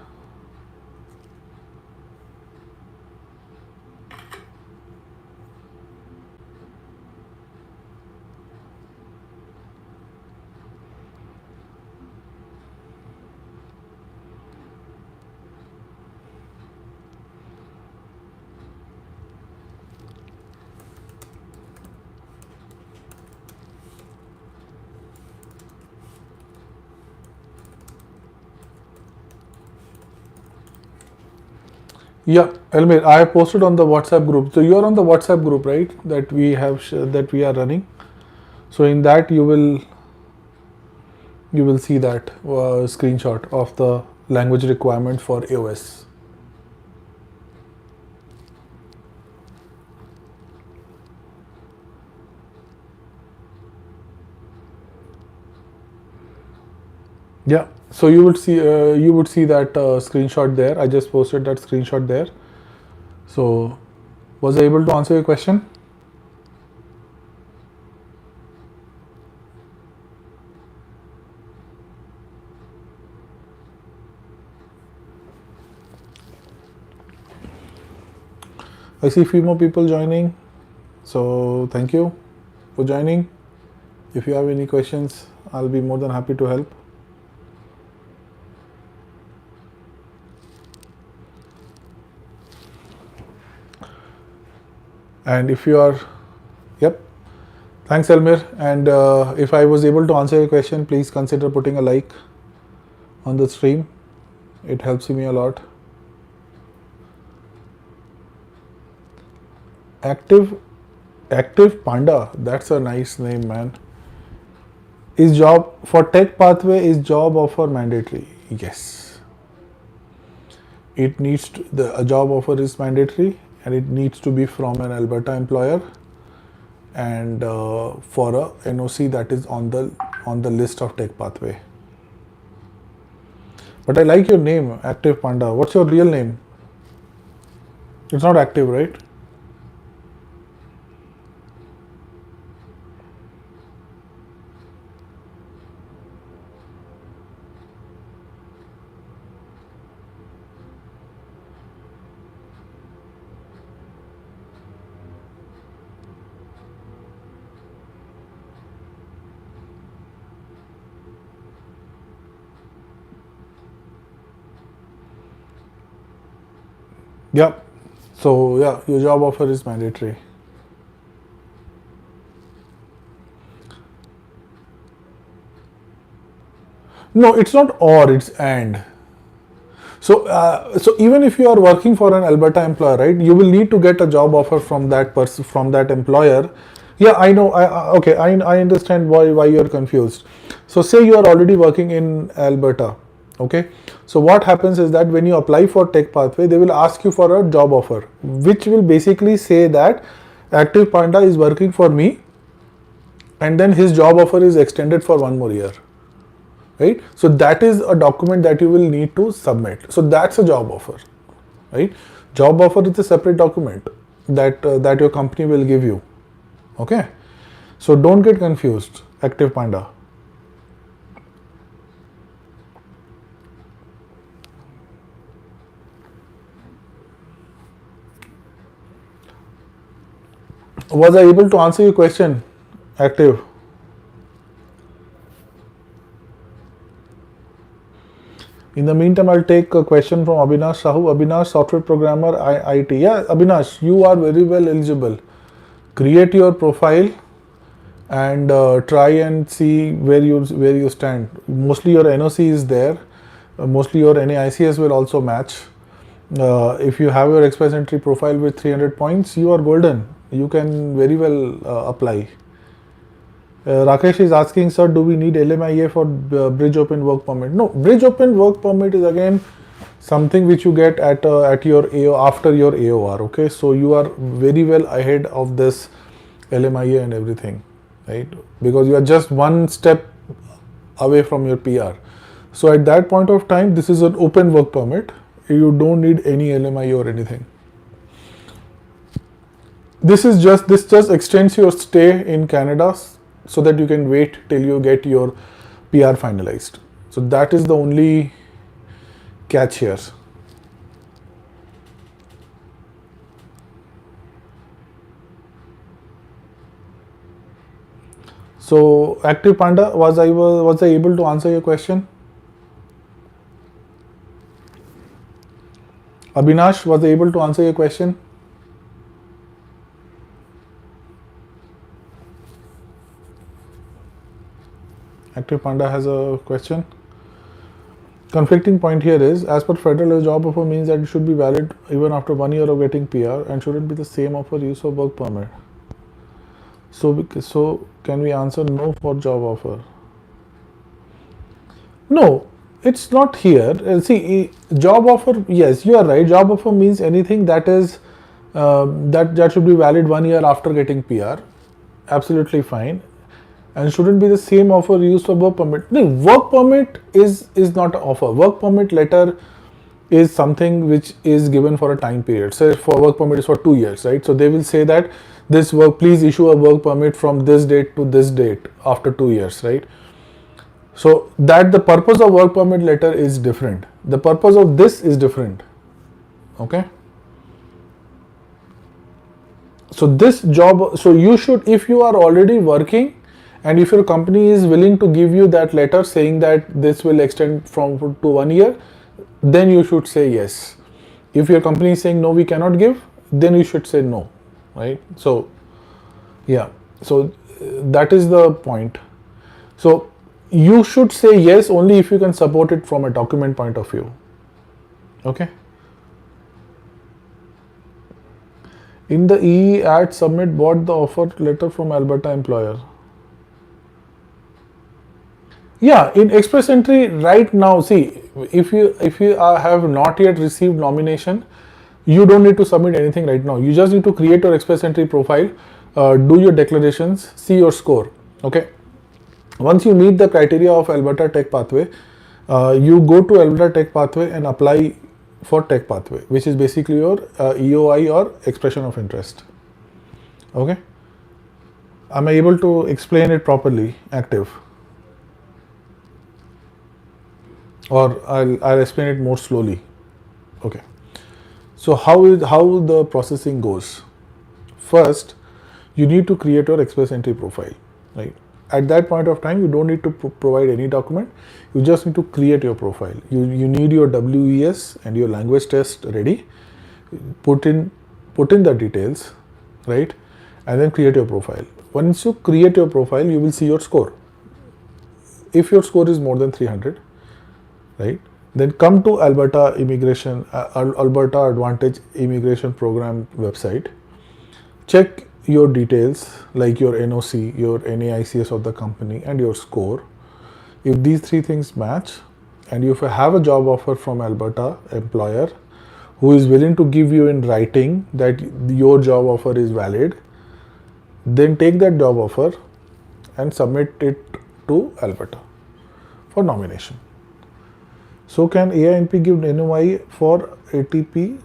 Yeah, Elmir, I have posted on the WhatsApp group. So you're on the WhatsApp group, right? That we have that we are running. So in that you will see that screenshot of the language requirement for iOS. Yeah. So you would see that screenshot there. I just posted that screenshot there. So was I able to answer your question? I see a few more people joining. So thank you for joining. If you have any questions, I'll be more than happy to help. And if you are, yep, thanks Elmir. And if I was able to answer your question, please consider putting a like on the stream. It helps me a lot. Active Panda, that's a nice name, man. Is job for tech pathway, is job offer mandatory? Yes. It needs to, a job offer is mandatory and it needs to be from an Alberta employer and for a NOC that is on the list of tech pathway. But I like your name, Active Panda. What's your real name? It's not active, right? Yep. So yeah, your job offer is mandatory. No, it's not or, it's and. So even if you are working for an Alberta employer, right, you will need to get a job offer from that person, from that employer. Yeah, I know. Okay, I understand why you're confused. So say you are already working in Alberta. Okay, so what happens is that when you apply for Tech Pathway, they will ask you for a job offer, which will basically say that Active Panda is working for me, and then his job offer is extended for 1 more year. Right? So that is a document that you will need to submit. So that's a job offer, right? Job offer is a separate document that your company will give you. Okay, so don't get confused, Active Panda. Was I able to answer your question, Active? In the meantime, I'll take a question from Abhinash Sahu. Abhinash, software programmer, IT. Yeah, Abhinash, you are very well eligible. Create your profile and try and see where you stand. Mostly your NOC is there. Mostly your NAICS will also match. If you have your Express Entry profile with 300 points, you are golden. You can very well apply. Rakesh is asking, sir, do we need LMIA for Bridge Open Work Permit? No, Bridge Open Work Permit is again something which you get at your AO after your AOR. Okay, so you are very well ahead of this LMIA and everything, right? Because you are just one step away from your PR. So at that point of time, this is an open work permit. You don't need any LMIA or anything. This just extends your stay in Canada so that you can wait till you get your PR finalized. So that is the only catch here. So Active Panda, was I able to answer your question? Abhinash, was I able to answer your question? Active Panda has a question. conflicting point here is, as per federal, a job offer means that it should be valid even after 1 year of getting PR and shouldn't be the same offer use of work permit. So can we answer no for job offer? No, it's not here. See, job offer, yes, you are right. Job offer means anything that is that should be valid 1 year after getting PR. Absolutely fine, and shouldn't be the same offer used for work permit. No, work permit is not an offer. Work permit letter is something which is given for a time period. So for work permit is for 2 years, right? So they will say that this work, please issue a work permit from this date to this date after 2 years, right? So that the purpose of work permit letter is different. The purpose of this is different. Okay. So this job, so you should, if you are already working and if your company is willing to give you that letter saying that this will extend from to 1 year, then you should say yes. If your company is saying no, we cannot give, then you should say no, right? So yeah, so that is the point. So you should say yes only if you can support it from a document point of view. Okay. In the EE ad submit bought the offer letter from Alberta employer. Yeah, in express entry right now, see, if you have not yet received nomination, you don't need to submit anything right now. You just need to create your express entry profile, do your declarations, see your score. Okay. Once you meet the criteria of Alberta Tech Pathway, you go to Alberta Tech Pathway and apply for Tech Pathway, which is basically your EOI or expression of interest. Okay. Am I able to explain it properly? Active. Or I'll explain it more slowly. Okay. So how the processing goes? First, you need to create your express entry profile, right? At that point of time, you don't need to provide any document. You just need to create your profile. You need your WES and your language test ready. Put in the details, right? And then create your profile. Once you create your profile, you will see your score. If your score is more than 300, right, then come to Alberta Immigration, Alberta Advantage Immigration Program website. Check your details like your NOC, your NAICS of the company, and your score. If these three things match, and if you have a job offer from Alberta employer who is willing to give you in writing that your job offer is valid, then take that job offer and submit it to Alberta for nomination. So can Ainp give NOI for ATP?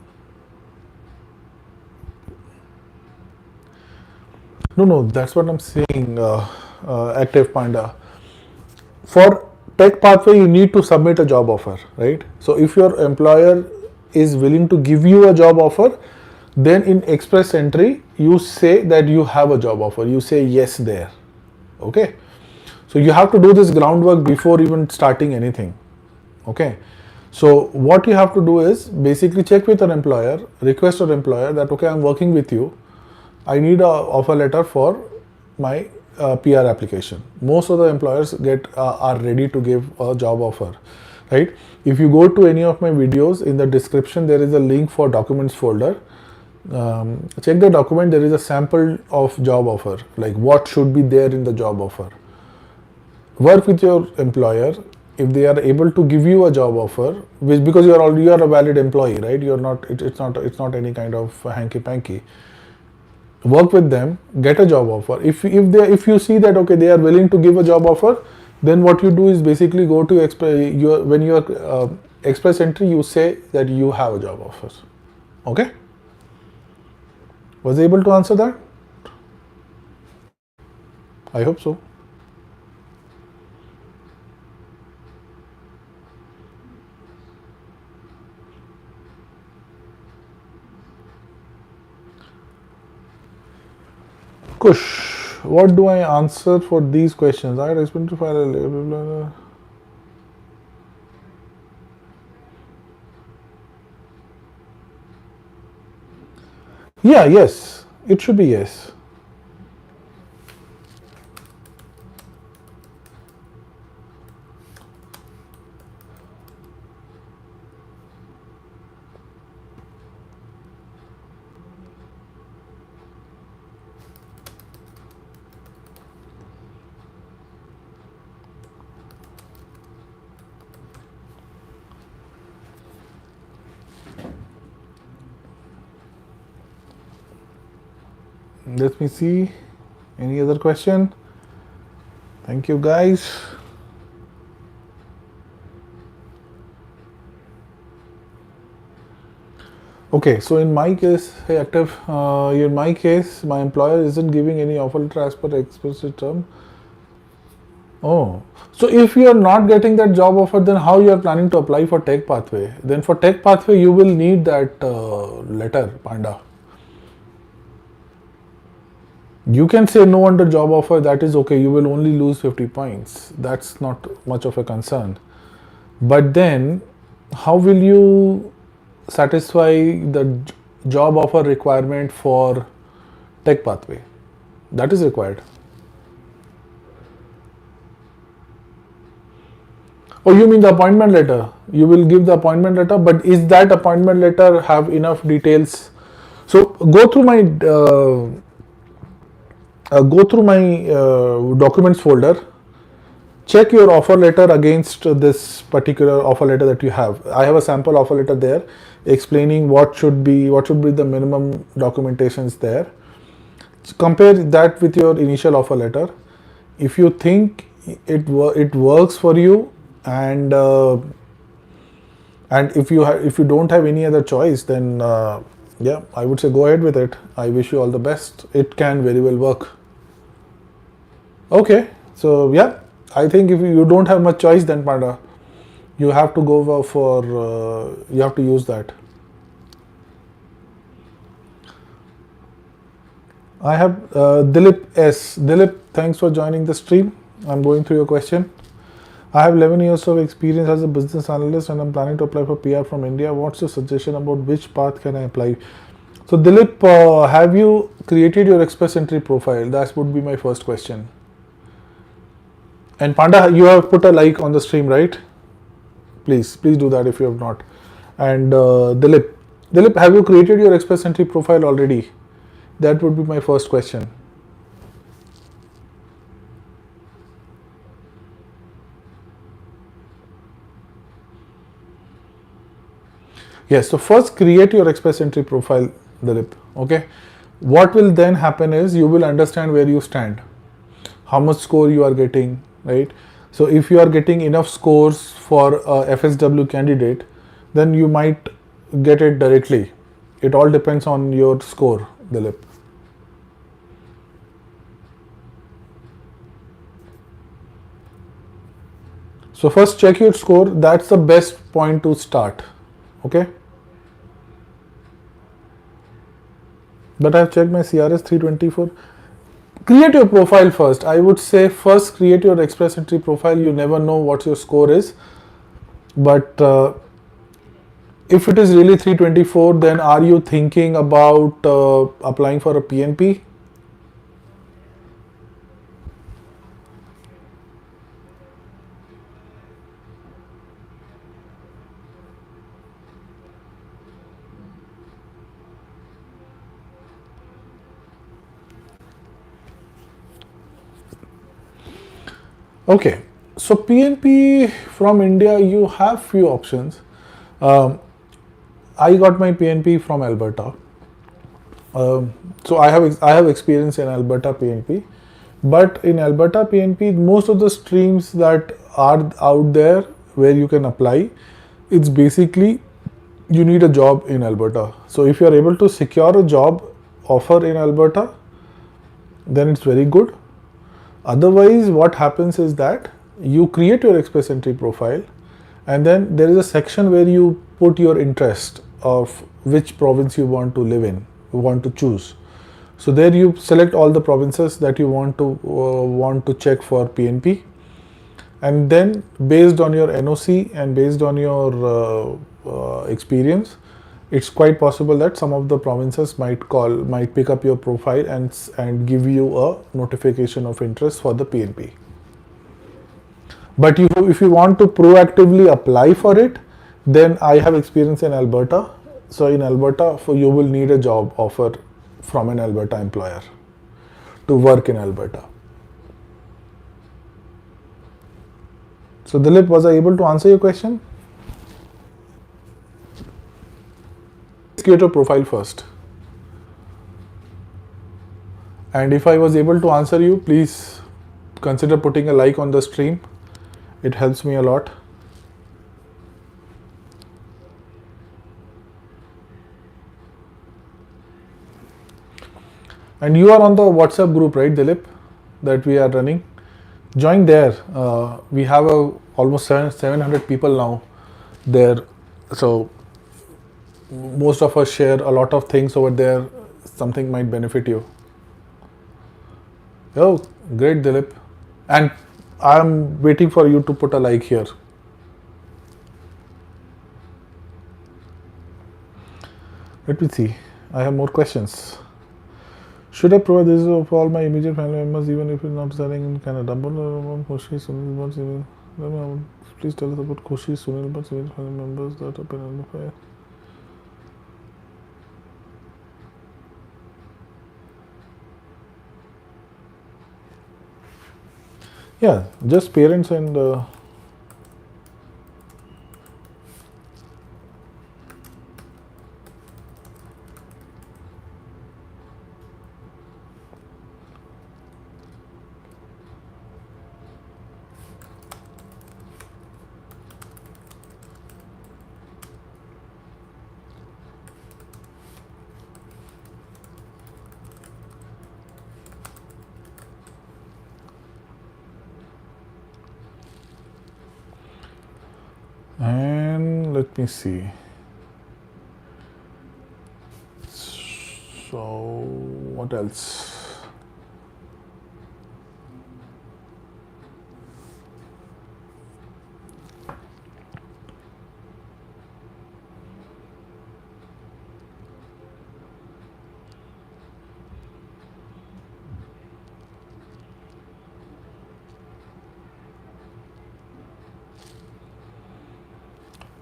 No, that's what I'm saying, Active Panda. For Tech Pathway, you need to submit a job offer, right? So if your employer is willing to give you a job offer, then in express entry, you say that you have a job offer. You say yes there. Okay. So you have to do this groundwork before even starting anything. Okay. So what you have to do is basically check with an employer, request your employer that, okay, I'm working with you. I need a offer letter for my PR application. Most of the employers are ready to give a job offer, right? If you go to any of my videos, in the description there is a link for documents folder. Check the document. There is a sample of job offer, like what should be there in the job offer. Work with your employer. If they are able to give you a job offer, because you are a valid employee, right? You're not. It's not any kind of hanky panky. Work with them, get a job offer. If you see that, okay, they are willing to give a job offer, then what you do is basically go to when you are express entry, you say that you have a job offer. Okay. Was I able to answer that? I hope so. Kush, what do I answer for these questions? I respond to file. Blah, blah, blah. Yeah, yes. It should be yes. Let me see. Any other question? Thank you, guys. Okay, so in my case, hey active, in my case, my employer isn't giving any offer letter as per explicit term. Oh, so if you are not getting that job offer, then how you are planning to apply for tech pathway? Then for tech pathway, you will need that letter, Panda. You can say no under job offer, that is okay, you will only lose 50 points. That's not much of a concern. But then, how will you satisfy the job offer requirement for tech pathway? That is required. Oh, you mean the appointment letter? You will give the appointment letter, but is that appointment letter have enough details? So go through my documents folder. Check your offer letter against this particular offer letter that you have. I have a sample offer letter there, explaining what should be the minimum documentations there. Compare that with your initial offer letter. If you think it works for you, and if you don't have any other choice, then yeah, I would say go ahead with it. I wish you all the best. It can very well work. Okay, so yeah, I think if you don't have much choice, then Panda, you have to go for you have to use that. I have Dilip S. Dilip, thanks for joining the stream. I'm going through your question. I have 11 years of experience as a business analyst and I'm planning to apply for PR from India. What's your suggestion about which path can I apply? So Dilip, have you created your Express Entry profile? That would be my first question. And Panda, you have put a like on the stream, right? Please do that if you have not. And Dilip, have you created your Express Entry profile already? That would be my first question. Yes, so first create your Express Entry profile, Dilip. Okay. What will then happen is you will understand where you stand, how much score you are getting, right? So if you are getting enough scores for a FSW candidate, then you might get it directly. It all depends on your score, Dilip. So first check your score. That's the best point to start. Okay. But I've checked my CRS 324. Create your profile first. I would say first create your Express Entry profile. You never know what your score is. But if it is really 324, then are you thinking about applying for a PNP? Okay, so PNP from India, you have few options. I got my PNP from Alberta. So I have experience in Alberta PNP, but in Alberta PNP, most of the streams that are out there where you can apply, it's basically you need a job in Alberta. So if you are able to secure a job offer in Alberta, then it's very good. Otherwise, what happens is that you create your Express Entry profile, and then there is a section where you put your interest of which province you want to live in, you want to choose. So there you select all the provinces that you want to check for PNP, and then based on your NOC and based on your experience, it's quite possible that some of the provinces might pick up your profile and give you a notification of interest for the PNP. But if you want to proactively apply for it, then I have experience in Alberta. So in Alberta, you will need a job offer from an Alberta employer to work in Alberta. So Dilip, was I able to answer your question? Create a profile first. And if I was able to answer you, please consider putting a like on the stream. It helps me a lot. And you are on the WhatsApp group, right, Dilip, that we are running? Join there. We have almost 700 people now there. So most of us share a lot of things over there. Something might benefit you. Oh, great, Dilip. And I'm waiting for you to put a like here. Let me see. I have more questions. Should I provide this of all my immediate family members even if it's not residing in Canada? Please tell us about Koshi, Sunil, but immediate family members that have been identified. Yeah, just parents and let me see. So what else?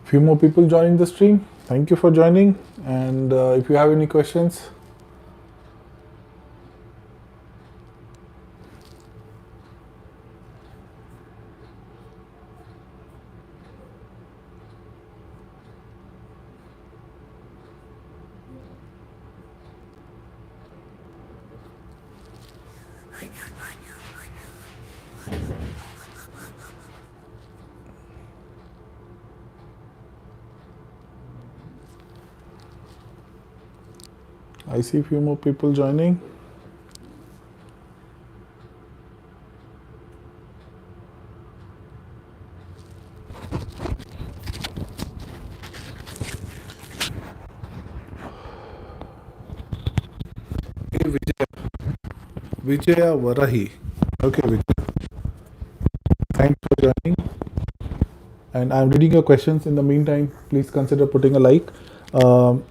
Few more people joining the stream. Thank you for joining. And if you have any questions, I see a few more people joining. Hey, Vijaya Varahi. Okay, Vijaya. Thanks for joining. And I'm reading your questions. In the meantime, please consider putting a like. Um,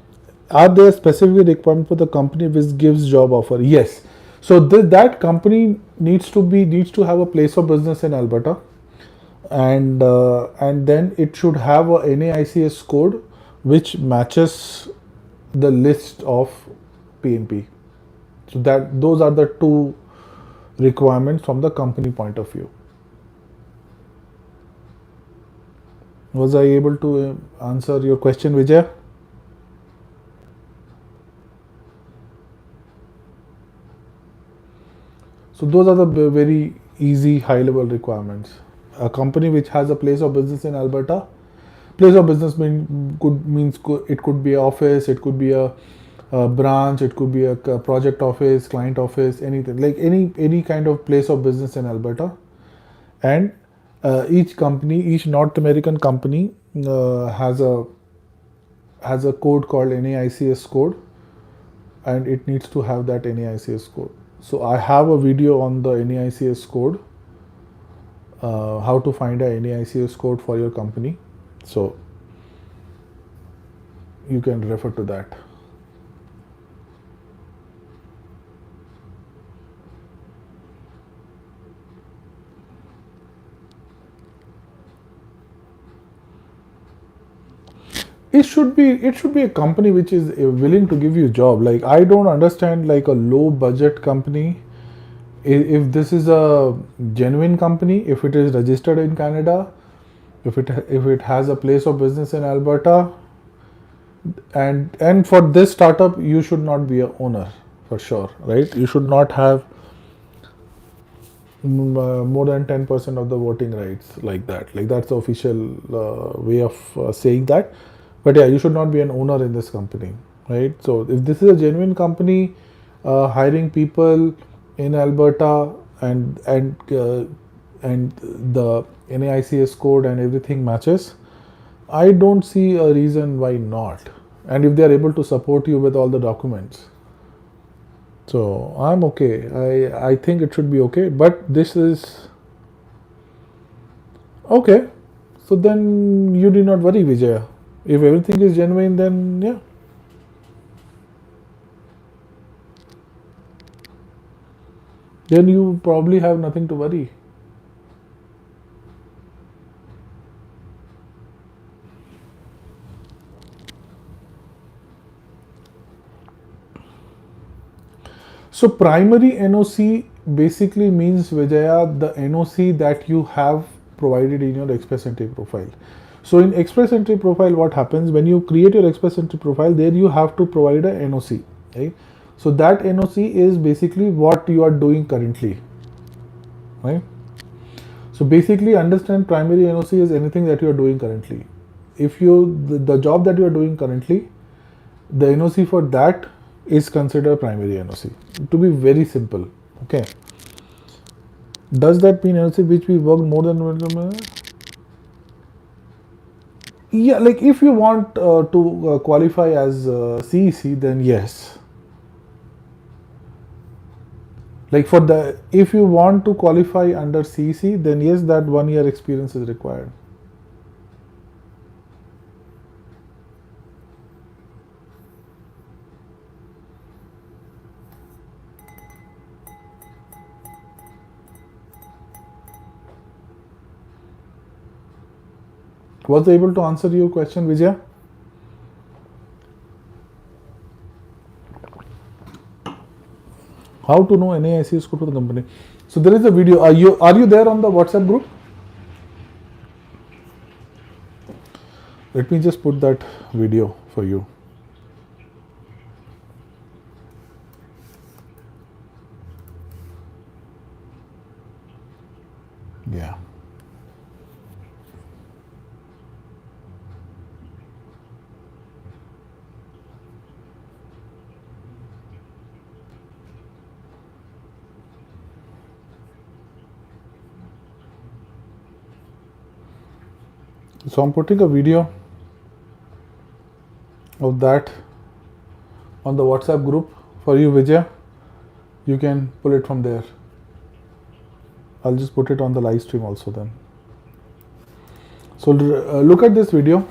are there specific requirements for the company which gives job offer? Yes. So that company needs to have a place of business in Alberta, and then it should have a NAICS code which matches the list of PMP. So those are the two requirements from the company point of view. Was I able to answer your question, Vijay? So those are the very easy high-level requirements. A company which has a place of business in Alberta, place of business it could be an office, it could be a branch, it could be a project office, client office, anything like any kind of place of business in Alberta. And each North American company has a code called NAICS code, and it needs to have that NAICS code. So I have a video on the NAICS code, how to find a NAICS code for your company. So you can refer to that. It should be a company which is willing to give you a job. Like, I don't understand like a low budget company. If this is a genuine company, if it is registered in Canada, if it has a place of business in Alberta, and for this startup you should not be a owner. for sure, right? You should not have more than 10% of the voting rights like that. Like that's the official way of saying that. But yeah, you should not be an owner in this company, right? So if this is a genuine company hiring people in Alberta and the NAICS code and everything matches, I don't see a reason why not. And if they are able to support you with all the documents, so I'm okay. I think it should be okay. But this is okay. So then you do not worry, Vijaya. If everything is genuine, then yeah. Then you probably have nothing to worry. So primary NOC basically means, Vijaya, the NOC that you have provided in your Express Entry profile. So in Express Entry profile, what happens when you create your Express Entry profile? There you have to provide a NOC. Right? So that NOC is basically what you are doing currently. Right? So basically, understand primary NOC is anything that you are doing currently. If the job that you are doing currently, the NOC for that is considered primary NOC. To be very simple, okay. Does that mean NOC which we worked more than 1 Yeah, like if you want to qualify as CEC, then yes. Like for the, if you want to qualify under CEC, then yes, that 1 year experience is required. Was I able to answer your question, Vijaya? How to know NAICS code for the company? So there is a video. Are you there on the WhatsApp group? Let me just put that video for you. Yeah. So I'm putting a video of that on the WhatsApp group for you, Vijay. You can pull it from there. I'll just put it on the live stream also then. So look at this video.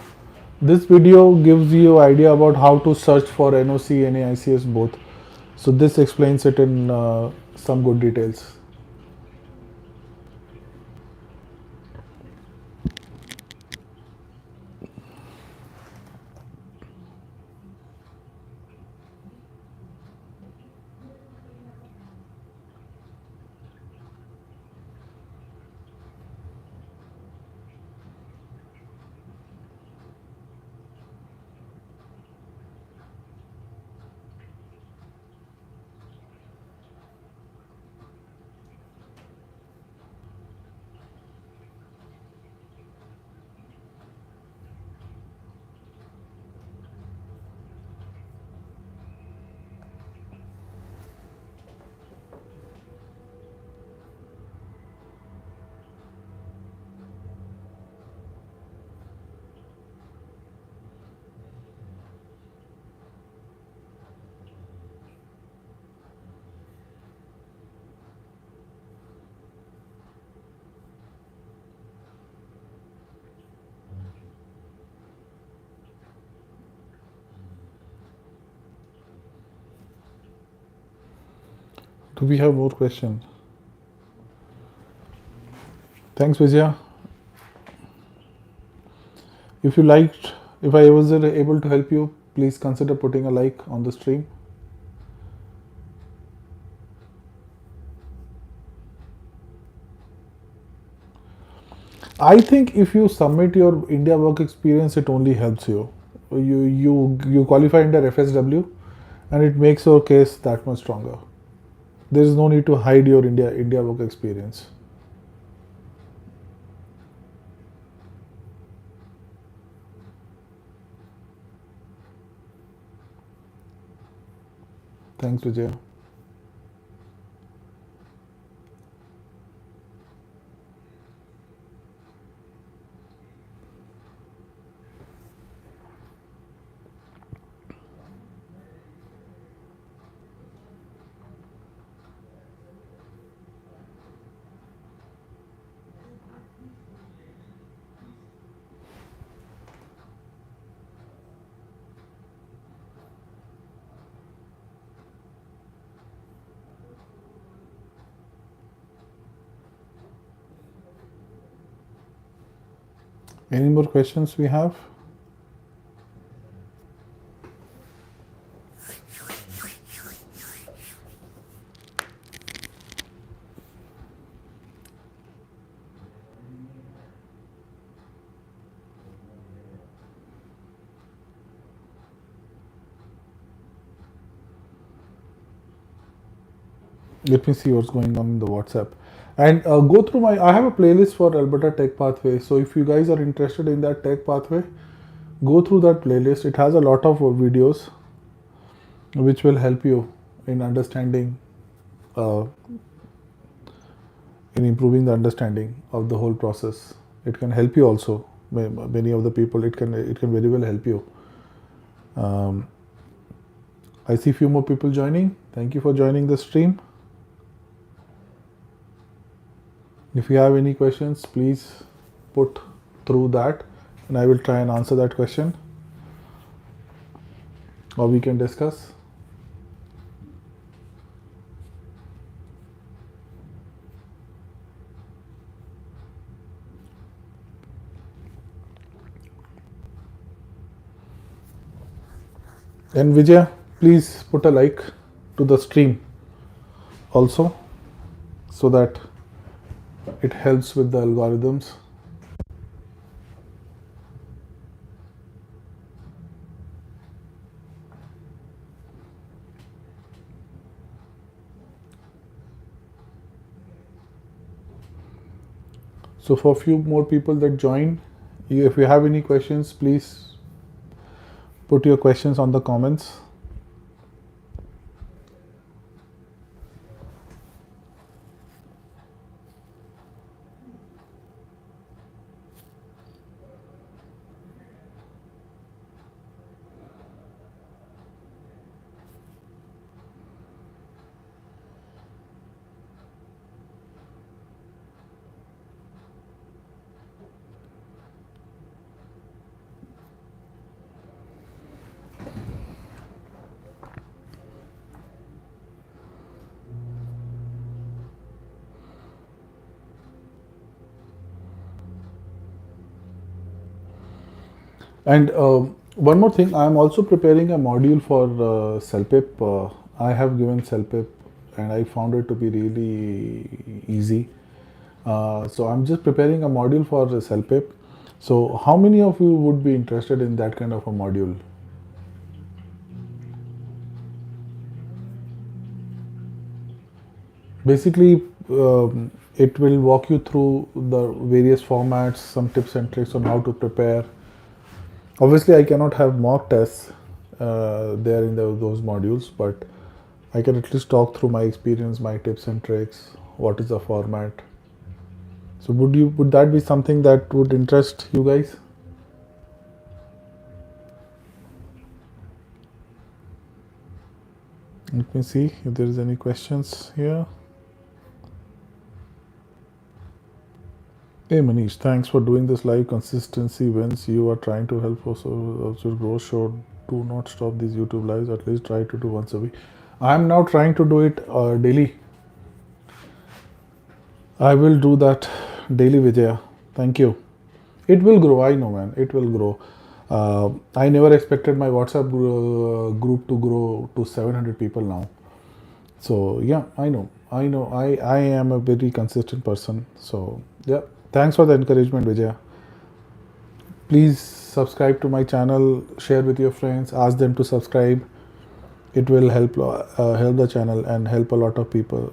This video gives you idea about how to search for NOC, NAICS both. So this explains it in some good details. Do we have more questions? Thanks, Vijaya. If you liked, if I was able to help you, please consider putting a like on the stream. I think if you submit your India work experience, it only helps you. You qualify under FSW, and it makes your case that much stronger. There is no need to hide your India work experience. Thanks, Vijay. Any more questions we have? Let me see what's going on in the WhatsApp. And go through I have a playlist for Alberta Tech Pathway. So if you guys are interested in that tech pathway, go through that playlist. It has a lot of videos which will help you in understanding, uh, in improving the understanding of the whole process. It can help you also. Many of the people, it can very well help you. I see few more people joining. Thank you for joining the stream. If you have any questions, please put through that and I will try and answer that question, or we can discuss. And Vijay, please put a like to the stream also, so that it helps with the algorithms. So for a few more people that join, if you have any questions, please put your questions on the comments. And one more thing, I am also preparing a module for Cellpip. I have given Cellpip and I found it to be really easy. So I'm just preparing a module for Cellpip. So how many of you would be interested in that kind of a module? Basically, it will walk you through the various formats, some tips and tricks on how to prepare. Obviously, I cannot have mock tests there in those modules, but I can at least talk through my experience, my tips and tricks, what is the format. So would that be something that would interest you guys? Let me see if there is any questions here. Hey Manish, thanks for doing this live. Consistency wins. You are trying to help also grow. So do not stop these YouTube lives. At least try to do once a week. I am now trying to do it daily. I will do that daily, Vijaya. Thank you. It will grow. I know, man. It will grow. I never expected my WhatsApp group to grow to 700 people now. So yeah, I know. I am a very consistent person. So yeah. Thanks for the encouragement, Vijaya. Please subscribe to my channel, share with your friends, ask them to subscribe. It will help the channel and help a lot of people.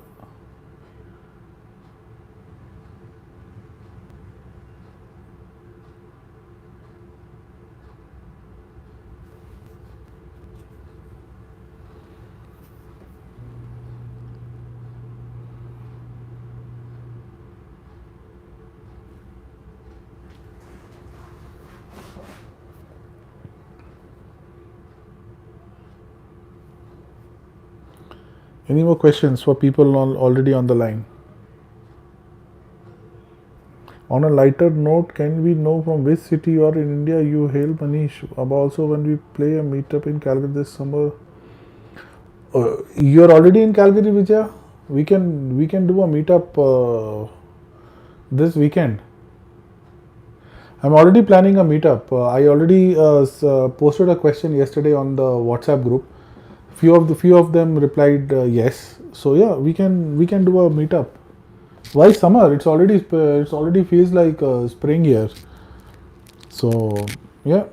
Any more questions for people already on the line? On a lighter note, can we know from which city or in India you hail, Manish? Also, when we play a meetup in Calgary this summer, you're already in Calgary, Vijaya. We can do a meetup this weekend. I'm already planning a meetup. I already posted a question yesterday on the WhatsApp group. Few of them replied yes. So yeah, we can do a meetup. Why summer? It's already feels like spring here. So yeah,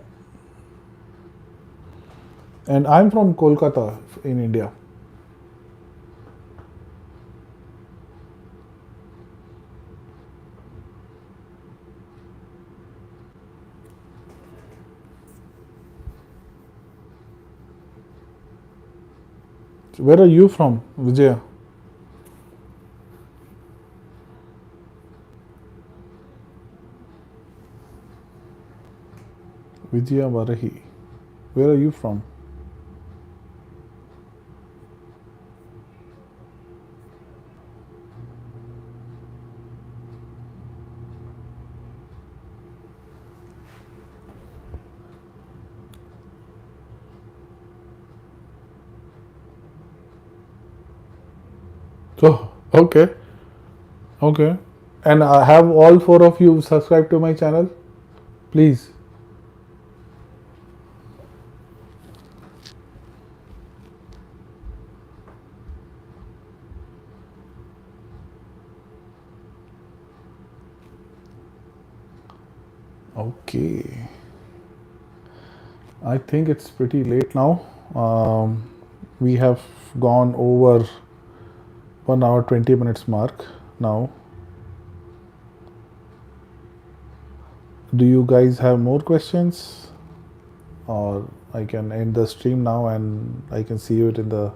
and I'm from Kolkata in India. Where are you from, Vijaya? Vijaya Varahi. Where are you from? Oh, okay, okay. And have all four of you subscribed to my channel? Please. Okay. I think it's pretty late now. We have gone over 1 hour 20 minutes mark now. Do you guys have more questions? Or I can end the stream now and I can see you in the.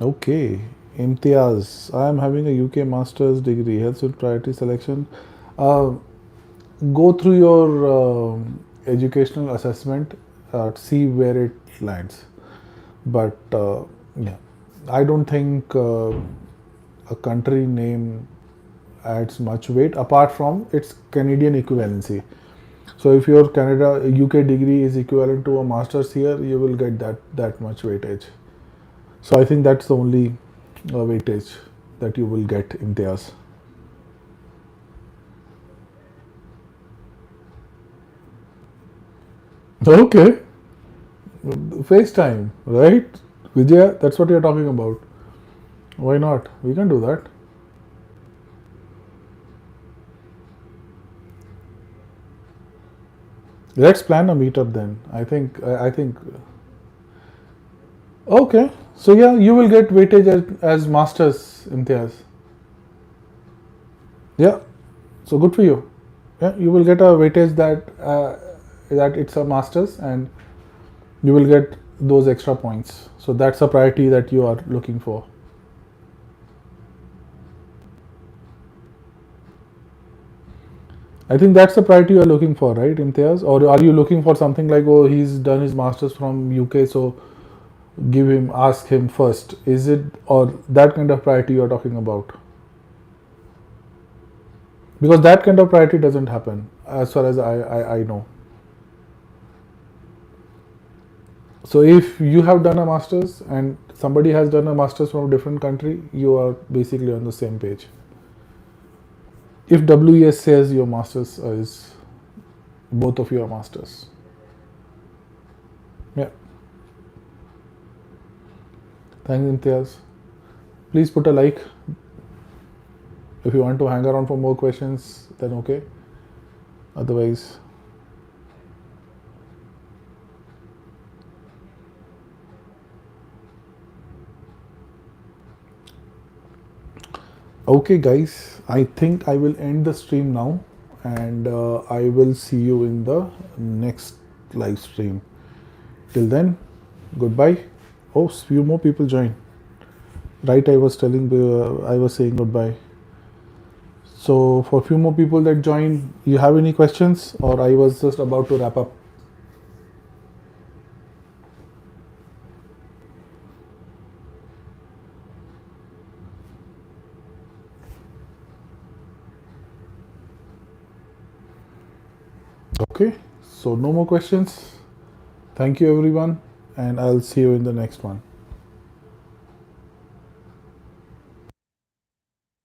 Okay. Imtiaz. I am having a UK master's degree. Helps with priority selection. Uh, go through your educational assessment, see where it lands. But yeah, I don't think a country name adds much weight apart from its Canadian equivalency. So if your Canada UK degree is equivalent to a master's here, you will get that much weightage. So I think that's the only weightage that you will get in theirs. Okay, FaceTime, right? Vijaya, that's what you're talking about. Why not? We can do that. Let's plan a meetup then. I think. Okay, so yeah, you will get weightage as masters, Imtiaz. Yeah, so good for you. Yeah, you will get a weightage that it's a masters, and you will get those extra points. So that's a priority that you are looking for. I think that's the priority you are looking for, right, Imtiaz? Or are you looking for something like, oh, he's done his masters from UK, so ask him first? Is it, or that kind of priority you are talking about? Because that kind of priority doesn't happen, as far as I know. So if you have done a masters and somebody has done a masters from a different country, you are basically on the same page. If WES says your masters is, both of you are masters. Yeah. Thanks, Imtiaz. Please put a like. If you want to hang around for more questions, then okay. Otherwise, Okay, guys, I think I will end the stream now, and I will see you in the next live stream. Till then, goodbye. Oh, few more people join. Right, I was saying goodbye. So for few more people that join, you have any questions, or I was just about to wrap up? Okay, so no more questions. Thank you everyone, and I'll see you in the next one.